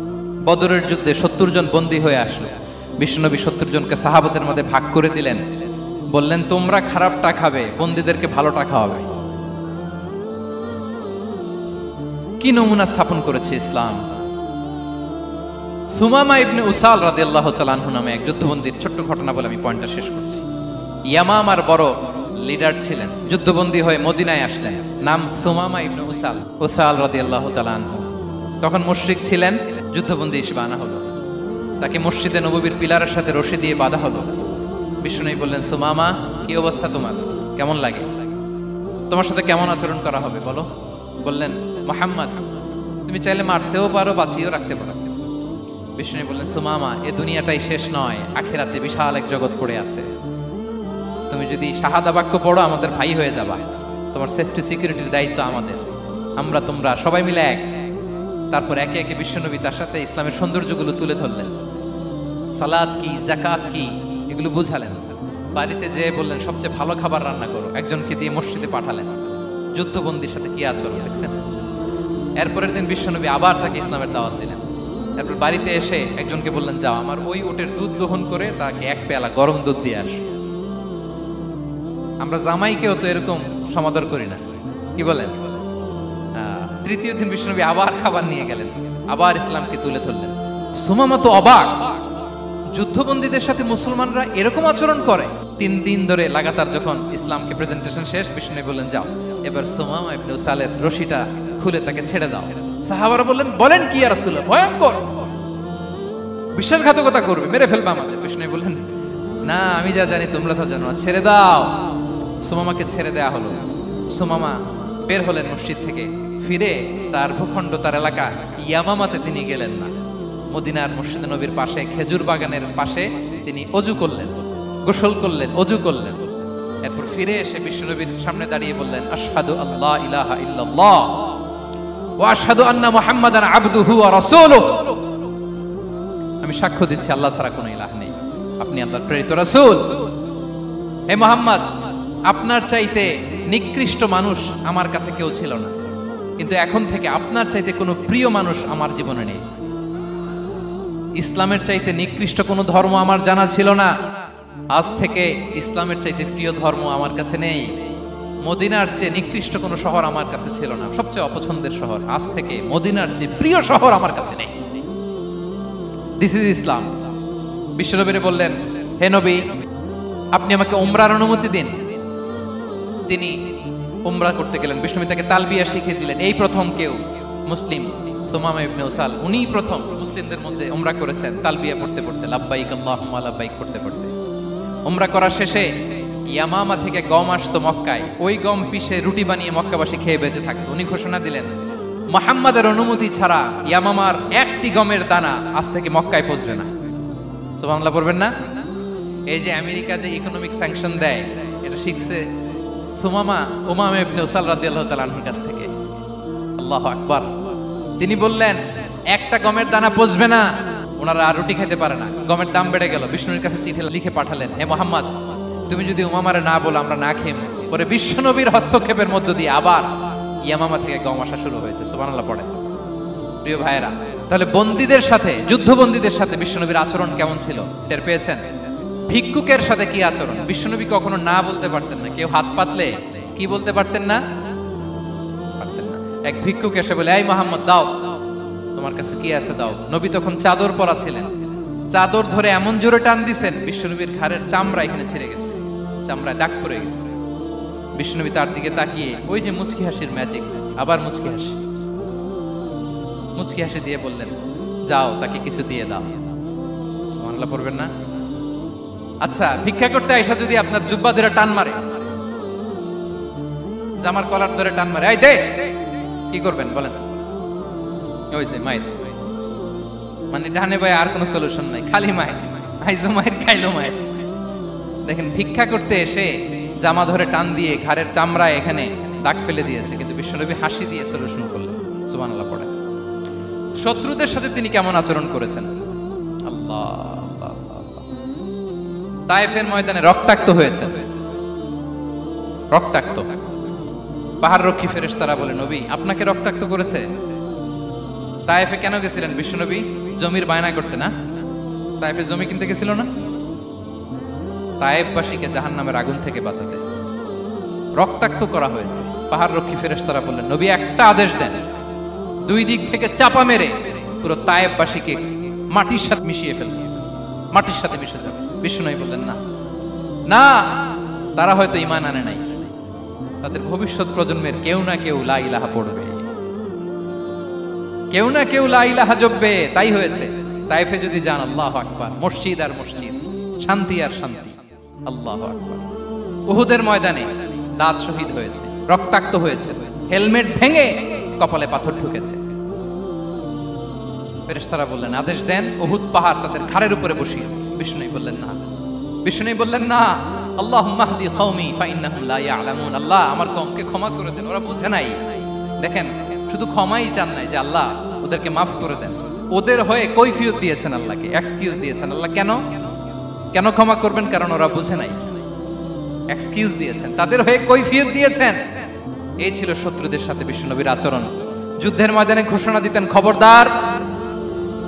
বদরের যুদ্ধে 70 জন বন্দী হয়ে আসলো। বিশ্বনবী 70 জনকে সাহাবাদের মধ্যে ভাগ করে দিলেন, বললেন তোমরা খারাপটা খাবে, বন্দীদেরকে ভালোটা খাওয়াবে। কি নমুনা স্থাপন করেছে ইসলাম। সুমামা ইবনে উসাল রাদিয়াল্লাহু তাআলা আনহু নামে এক যুদ্ধবন্দীর ছোট্ট ঘটনা বলে আমি পয়েন্টটা শেষ করছি। ইয়ামামার বড় লিডার ছিলেন, যুদ্ধবন্দী হয়ে মদিনায় আসলেন, নাম সুমামা ইবনে উসাল রাদিয়াল্লাহু তাআলা আনহু। তখন মুশরিক ছিলেন, যুদ্ধবন্দী হিসেবে আনা হলো। তাকে মসজিদে নববীর পিলারের সাথে রশি দিয়ে বাঁধা হলো। বিষ্ণু বললেন, সুমামা কি অবস্থা তোমার, কেমন লাগে, তোমার সাথে কেমন আচরণ করা হবে বলো। বললেন, মুহাম্মদ তুমি চাইলে মারতেও পারো, বাঁচিয়েও রাখতে পারো। বিষ্ণু বললেন, সুমামা এ দুনিয়াটাই শেষ নয়, আখিরাতে বিশাল এক জগৎ পড়ে আছে। তুমি যদি শাহাদা বাক্য পড়ো আমাদের ভাই হয়ে যাবা, তোমার সেফটি সিকিউরিটির দায়িত্ব আমাদের, আমরা তোমরা সবাই মিলে এক। তারপর একে একে বিশ্বনবী তার সাথে ইসলামের সৌন্দর্যগুলো তুলে ধরলেন। সালাত কি, যাকাত কি, এগুলো বুঝালেন। বাড়িতে যেয়ে বললেন সবচেয়ে ভালো খাবার রান্না করো, একজনকে দিয়ে মসজিদে পাঠালেন। যুদ্ধবন্দীর সাথে কি আচরণ দেখছেন। এরপরের দিন বিশ্বনবী আবার তাকে ইসলামের দাওয়াত দিলেন। এরপর বাড়িতে এসে একজনকে বললেন, যাও আমার ওই উটের দুধ দহন করে তাকে এক পেয়ালা গরম দুধ দিয়ে আস। আমরা জামাইকেও তো এরকম সমাদর করি না, কি বলেন। তৃতীয় দিন বিশ্বনবী আবার খাবার নিয়ে গেলেন, আবার ইসলামকে তুলে ধরলেন। সুমামা তো অবাক, যুদ্ধবন্দীদের সাথে মুসলমানরা এরকম আচরণ করে। 3 দিন ধরে লাগাতার যখন ইসলামকে প্রেজেন্টেশন শেষ, বিষ্ণু বললেন, যাও এবার সুমামা ইবনে উসালের রশিটা খুলে তাকে ছেড়ে দাও। সাহাবারা বললেন, বলেন কি ইয়া রাসূলুল্লাহ, ভয়ঙ্কর। বিশ্বাসঘাতকতা করবে, মেরে ফেলবে আমাদের। বিষ্ণু বললেন, না, আমি যা জানি তোমরা তা জানো না, ছেড়ে দাও। সুমামাকে ছেড়ে দেয়া হলো। সুমামা বের হলেন মসজিদ থেকে, ফিরে তার ভূখণ্ড, তার এলাকা ইয়ামামাতে তিনি গেলেন না। মদিনার মসজিদে নবীর পাশে খেজুর বাগানের পাশে তিনি অজু করলেন, গোসল করলেন, অজু করলেন। এরপর ফিরে এসে বিশ্বনবীর সামনে দাঁড়িয়ে বললেন, আশহাদু আল্লাহ ইলাহা ইল্লাল্লাহ ওয়া আশহাদু আন্না মুহাম্মাদান আবদুহু ওয়া রাসূলুহু। আমি সাক্ষ্য দিচ্ছি আল্লাহ ছাড়া কোনো ইলাহ নেই, আপনি আল্লাহর প্রেরিত রাসূল। হে মুহাম্মদ, আপনার চাইতে নিকৃষ্ট মানুষ আমার কাছে কেউ ছিল না, কিন্তু এখন থেকে আপনার চাইতে কোনো প্রিয় মানুষ আমার জীবনে নেই। ইসলামের চাইতে নিকৃষ্ট কোনো ধর্ম আমার জানা ছিল না, আজ থেকে ইসলামের চাইতে প্রিয় ধর্ম আমার কাছে নেই। মদিনার চেয়ে নিকৃষ্ট কোনো শহর আমার কাছে ছিল না, সবচেয়ে অপছন্দের শহর, আজ থেকে মদিনার চেয়ে প্রিয় শহর আমার কাছে নেই। দিস ইজ ইসলাম। বিশ্বনবী বললেন, হে নবী, আপনি আমাকে উমরার অনুমতি দিন। তিনি উমরা করতে গেলেন। বিষ্ণু তাকে তালবিয়া শিখিয়ে দিলেন। এই প্রথম কেউ মুসলিম, সুমামা ইবনে উসাল, উনিই প্রথম মুসলিমদের মধ্যে উমরা করেছেন তালবিয়া পড়তে পড়তে, লাব্বাইক আল্লাহুম্মা লাব্বাইক পড়তে পড়তে। উমরা করা শেষে ইয়ামামা থেকে গম আসতো মক্কায়, ওই গম পিষে রুটি বানিয়ে মক্কাবাসী খেয়ে বেঁচে থাকতো। উনি ঘোষণা দিলেন, মুহাম্মাদের অনুমতি ছাড়া ইয়ামামার একটি গমের দানা আজ থেকে মক্কায় পৌঁছবে না। সুবহানাল্লাহ পড়বেন না? এই যে আমেরিকা যে ইকোনমিক স্যাংশন দেয়, এটা শিখছে সুমামা উমামা ইবনে উসাল রাদিয়াল্লাহু তাআলা আনহুর কাছ থেকে। আল্লাহু আকবার। তিনি বললেন, একটা গমের দানা পচবে না, ওনারা আর রুটি খেতে পারে না। গমের দাম বেড়ে গেল। বিষ্ণুর কাছে চিঠি লিখে পাঠালেন, হে মুহাম্মদ, তুমি যদি উমামারে না বলো আমরা না খেয়ে মরব। পরে বিশ্বনবীর হস্তক্ষেপের মধ্য দিয়ে আবার ইয়ামামা থেকে গম আসা শুরু হয়েছে। সুবহানাল্লাহ পড়ে। প্রিয় ভাইয়েরা, তাহলে বন্দীদের সাথে, যুদ্ধবন্দীদের সাথে বিশ্বনবীর আচরণ কেমন ছিল টের পেয়েছেন? ভিক্ষুকের সাথে কি আচরণ? বিশ্বনবী কখনো না বলতে পারতেন না। কেউ হাত পাতলে কি বলতে পারতেন না? পারতেন না। এক ভিক্ষুক এসে বলে, এই মুহাম্মদ দাও, তোমার কাছে কি আছে দাও। নবী তখন চাদর পরা ছিলেন, চাদর ধরে এমন জোরে টান দিছেন বিশ্বনবীর ঘাড়ের চামড়া এখানে ছিঁড়ে গেছে, চামড়ায় দাগ পড়ে গেছে। বিশ্বনবী তার দিকে তাকিয়ে, ওই যে মুচকি হাসির ম্যাজিক, আবার মুচকি হাসি, মুচকি হাসি দিয়ে বললেন, যাও তাকে কিছু দিয়ে দাও। সুবহানাল্লাহ পড়বেন না? আচ্ছা, ভিক্ষা করতে আইসা যদি আপনার জুব্বা ধরে টান মারে, জামার কলার ধরে টান মারে, এই দে, কি করবেন বলেন? ওই যে মায়ের, মানে ডানে ভাই আর কোনো সলিউশন নাই, খালি মায়ের, আইজো মায়ের খাইলো মায়ের। দেখেন, ভিক্ষা করতে এসে জামা ধরে টান দিয়ে ঘাড়ের চামড়ায় এখানে দাগ ফেলে দিয়েছে, কিন্তু বিশ্বনবী হাসি দিয়ে সলিউশন করলেন। সুবহানাল্লাহ পড়ে। শত্রুদের সাথে তিনি কেমন আচরণ করেছেন? আল্লাহ, তায়েফের ময়দানে রক্তাক্ত হয়েছে, রক্তাক্ত। পাহাড় রক্ষী ফেরেশতারা বলে, নবী আপনাকে রক্তাক্ত করেছে? তায়েফে কেন গেছিলেন বিশ্বনবী? জমির বায়না করতে না? তায়েফে জমি কিনতে গেছিল না? তায়েফবাসীকে জাহান্নামের আগুন থেকে বাঁচাতে রক্তাক্ত করা হয়েছে। পাহাড় রক্ষী ফেরেশতারা বললেন, নবী একটা আদেশ দেন, দুই দিক থেকে চাপা মেরে পুরো তায়েফবাসীকে মাটির সাথে মিশিয়ে ফেলবে, মাটির সাথে মিশে যাবে। বিষ্ণু বললেন, না না, তারা হয়তো ঈমান আনে নাই, তাদের ভবিষ্যৎ প্রজন্মের কেউ না কেউ লা ইলাহা পড়বে, কেউ না কেউ লা ইলাহা জপবে। তাই হয়েছে। তায়েফে যদি যান, আল্লাহু আকবার, মসজিদ আর মসজিদ, শান্তি আর শান্তি। আল্লাহু আকবার। উহুদের ময়দানে দাঁত শহীদ হয়েছে, রক্তাক্ত হয়েছে, হেলমেট ভেঙে কপালে পাথর ঢুকেছে। ফেরেশতারা বললেন, আদেশ দেন উহুদ পাহাড় তাদের ঘাড়ের উপরে বসিয়ে। বিষ্ণু বললেন, না। বিষ্ণু বললেন, না, আল্লাহুম্মা হদি কওমি ফাইন্নাহুম লা ইয়ালামুন। আল্লাহ আমার কওমকে ক্ষমা করে দেন, ওরা বুঝে নাই। দেখেন, শুধু ক্ষমাই চান নাই যে আল্লাহ ওদেরকে মাফ করে দেন, ওদের হয়ে কৈফিয়ত দিয়েছেন আল্লাহকে, এক্সকিউজ দিয়েছেন। আল্লাহ কেন কেন ক্ষমা করবেন? কারণ ওরা বুঝে নাই, এক্সকিউজ দিয়েছেন, তাদের হয়ে কৈফিয়ত দিয়েছেন। এই ছিল শত্রুদের সাথে বিশ্বনবীর আচরণ। যুদ্ধের ময়দানে ঘোষণা দিতেন, খবরদার,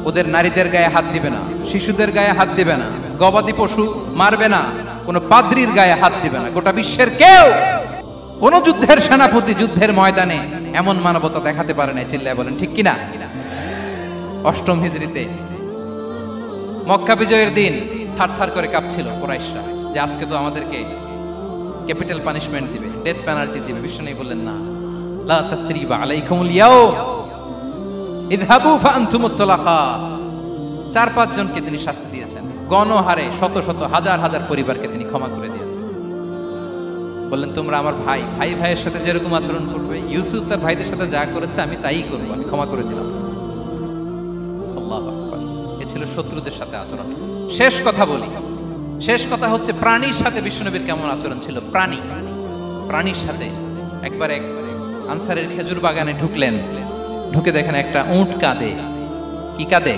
ওদের নারীদের গায়ে হাত দিবে না, শিশুদের গায়ে হাত দিবে না, গবাদি পশু মারবে না, কোনো পাদ্রীর গায়ে হাত দিবে না। গোটা বিশ্বের কেউ, কোন যুদ্ধের সেনাপতি যুদ্ধের ময়দানে এমন মানবতা দেখাতে পারে না। চিল্লায় বলেন ঠিক কিনা? অষ্টম হিজরিতে মক্কা বিজয়ের দিন থারথার করে কাঁপছিল কুরাইশরা যে আজকে তো আমাদেরকে ক্যাপিটাল পানিশমেন্ট দিবে, ডেথ পেনাল্টি দিবে। বিষ্ণু বললেন, না, লা তাসরিবা আলাইকুমুল ইয়াউম ইযহাবু ফাআনতুমুত তালাকা। 4-5 জনকে তিনি শাস্তি দিয়েছেন, গণহারে শত শত হাজার হাজার পরিবারকে তিনি ক্ষমা করে দিয়েছেন। বললেন তোমরা আমার ভাই, ভাই ভাইয়ের সাথে যেরকম আচরণ করবে, ইউসুফ তার ভাইদের সাথে যা করেছে আমি তাই করবো, আমি ক্ষমা করে দিলাম। আল্লাহু আকবার। এ ছিল শত্রুদের সাথে আচরণ। শেষ কথা বলি, শেষ কথা হচ্ছে প্রাণীর সাথে বিশ্বনবীর কেমন আচরণ ছিল। প্রাণীর সাথে একবার এক আনসারের খেজুর বাগানে ঢুকলেন, ঢুকে দেখেন একটা উট কাঁদে। কি কাঁদে?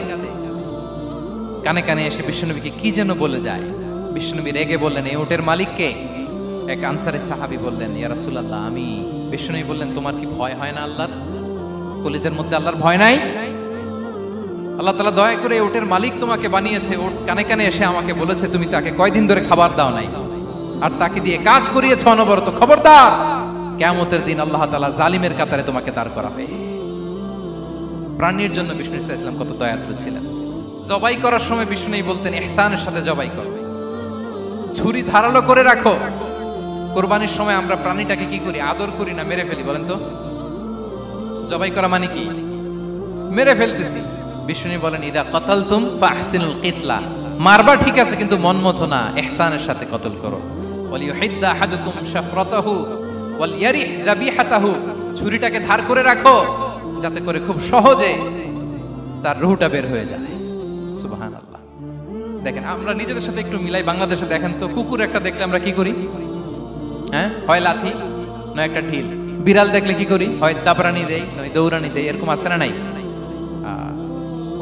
কানে কানে এসে বিশ্বনবীকে কি যেন বলে যায়। বিশ্বনবী রেগে বললেন এই উটের মালিককে? এক আনসারের সাহাবী বললেন ইয়া রাসূলুল্লাহ আমি। বিশ্বনবী বললেন তোমার কি ভয় হয় না আল্লাহর? কলিজার মধ্যে আল্লাহর ভয় নাই? আল্লাহ তাআলা দয়া করে উটের মালিক তোমাকে বানিয়েছে, উট কানে কানে এসে আমাকে বলেছে তুমি তাকে কয়দিন ধরে খাবার দাও নাই, আর তাকে দিয়ে কাজ করিয়েছ অনবরত। খবরদার, কিয়ামতের দিন আল্লাহ তাআলা জালিমের কাতারে তোমাকে দাঁড় করাবে। প্রাণীর জন্য বিষ্ণু সাল্লাল্লাহু আলাইহি ওয়াসাল্লাম কত দয়ালু ছিলেন। জবাই করার সময় বিষ্ণু বলতেন ইহসানের সাথে জবাই করো, ছুরি ধারালো করে রাখো। কোরবানির সময় আমরা প্রাণীটাকে কি করি? আদর করি না, মেরে ফেলি। বলেন তো, জবাই করা মানে কি? মেরে ফেলতেছি। বিষ্ণু বলেন ইদা কাতালতুম ফাহসিনুল কিতলা, মারবা ঠিক আছে কিন্তু মন মতো না, ইহসানের সাথে কতল করো। ওয়ালিউহিদ্দা আহাদুকুম শাফরাতাহু ওয়ালইয়ারিহ যাবিহাতাহু, ছুরিটাকে ধার করে রাখো যাতে করে খুব সহজে তার রূহটা বের হয়ে যায়। সুবহানাল্লাহ। দেখেন আমরা নিজেদের সাথে একটু মিলাই। বাংলাদেশে দেখেন তো, কুকুর একটা দেখলে আমরা কি করি? হ্যাঁ, হয় লাথি নয় একটা ঢিল। বিড়াল দেখলে কি করি? হয় দাবরানি দেই নয় দৌড়ানি দেই। এরকম আছে না নাই?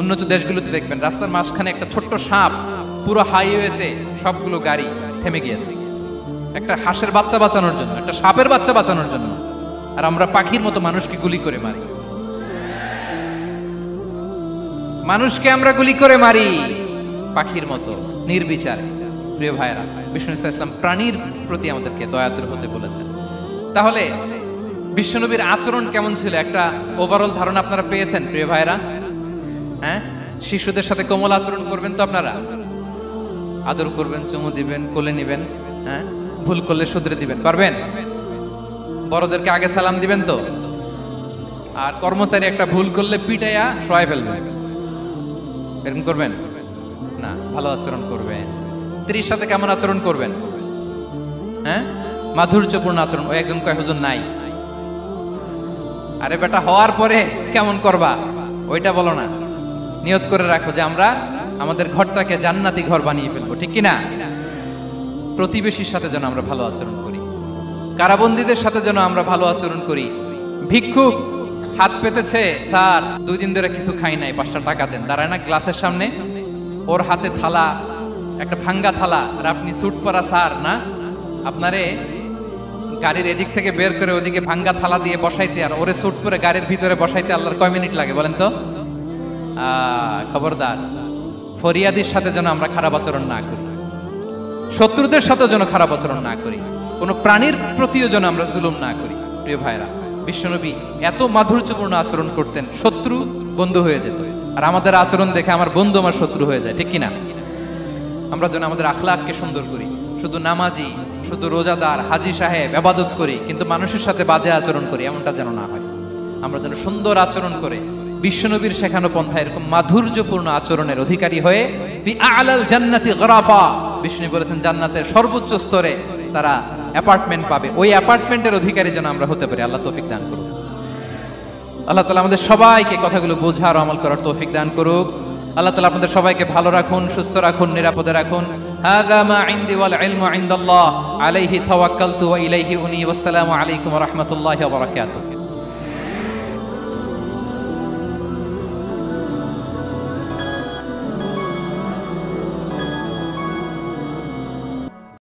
উন্নত দেশগুলোতে দেখবেন রাস্তার মাঝখানে একটা ছোট্ট সাপ, পুরো হাইওয়েতে সবগুলো গাড়ি থেমে গিয়েছে একটা হাঁসের বাচ্চা বাঁচানোর জন্য, একটা সাপের বাচ্চা বাঁচানোর জন্য। আর আমরা পাখির মতো মানুষকে গুলি করে মারি। মানুষকে আমরা গুলি করে মারি পাখির মতো নির্বিচারে। প্রিয় ভাইরা, বিষ্ণু ইসলাম প্রাণীর প্রতি আমাদেরকে দয়াদ্র হতে বলেছেন। তাহলে বিশ্বনবীর আচরণ কেমন ছিল একটা ওভারঅল ধারণা আপনারা পেয়েছেন প্রিয় ভাইরা? হ্যাঁ, শিশুদের সাথে কোমল আচরণ করবেন তো আপনারা, আদর করবেন, চুমু দিবেন, কোলে নিবেন। হ্যাঁ, ভুল করলে শুধরে দিবেন, পারবেন? বড়দেরকে আগে সালাম দিবেন তো। আর কর্মচারী একটা ভুল করলে পিটাইয়া শোয়াই ফেলবেন, এরকম করবেন না। ভালো আচরণ করবেন। স্ত্রীর সাথে কেমন আচরণ করবেন? হ্যাঁ, মাধুর্যপূর্ণ আচরণ। ওই একজন কয় হুজুর নাই। আরে বেটা, হওয়ার পরে কেমন করবা ওইটা বলো না। নিয়ত করে রাখো যে আমরা আমাদের ঘরটাকে জান্নাতি ঘর বানিয়ে ফেলবো, ঠিক কিনা? প্রতিবেশীর সাথে যেন আমরা ভালো আচরণ করি, কারাবন্দীদের সাথে যেন আমরা ভালো আচরণ করি। ভিক্ষুক হাত পেতেছে, স্যার 2 দিন ধরে কিছু খাই নাই, 5টা টাকা দেন। দাঁড়ায় না গ্লাসের সামনে, ওর হাতে থালা, একটা ভাঙ্গা থালা, আর আপনি স্যুট পরা স্যার না, আপনারে গাড়ির এদিক থেকে বের করে ওদিকে ভাঙ্গা থালা দিয়ে বসাইতে, আর ওরে স্যুট পরে গাড়ির ভিতরে বসাইতে আল্লাহর কয় মিনিট লাগে বলেন তো? খবরদার, ফরিয়াদির সাথে যেন আমরা খারাপ আচরণ না করি, শত্রুদের সাথে যেন খারাপ আচরণ না করি, কোনো প্রাণীর প্রতিও যেন আমরা জুলুম না করি। প্রিয় ভাইরা, বিশ্বনবী এত মাধুর্যপূর্ণ আচরণ করতেন, শত্রু বন্ধু হয়ে যেত। আর আমাদের আচরণ দেখে আমার বন্ধু আমার শত্রু হয়ে যায়, ঠিক কিনা? আমরা যেন আমাদের আখলাককে সুন্দর করি। শুধু নামাজি, শুধু রোজাদার, হাজি সাহেব ইবাদত করি কিন্তু মানুষের সাথে বাজে আচরণ করি, এমনটা যেন না হয়। আমরা যেন সুন্দর আচরণ করে বিশ্বনবীর শেখানো পন্থা এরকম মাধুর্যপূর্ণ আচরণের অধিকারী হয়ে ফি আ'লাল জান্নাতি গরাফা, বিষ্ণু বলেছেন জান্নাতের সর্বোচ্চ স্তরে তারা অ্যাপার্টমেন্ট পাবে। ওই অ্যাপার্টমেন্টের অধিকারী যেন আমরা হতে পারি। আল্লাহ তৌফিক দান করুন। আল্লাহ তাআলা আমাদের সবাইকে কথাগুলো বোঝার ও আমল করার তৌফিক দান করুক। আল্লাহ তাআলা আপনাদের সবাইকে ভালো রাখুন, সুস্থ রাখুন, নিরাপদে রাখুন। হাযা মা ইনদি ওয়াল ইলমু ইনদাল্লাহ আলাইহি তাওয়াক্কালতু ওয়া ইলাইহি উনী। ওয়াসসালামু আলাইকুম ওয়া রাহমাতুল্লাহি ওয়া বারাকাতুহু।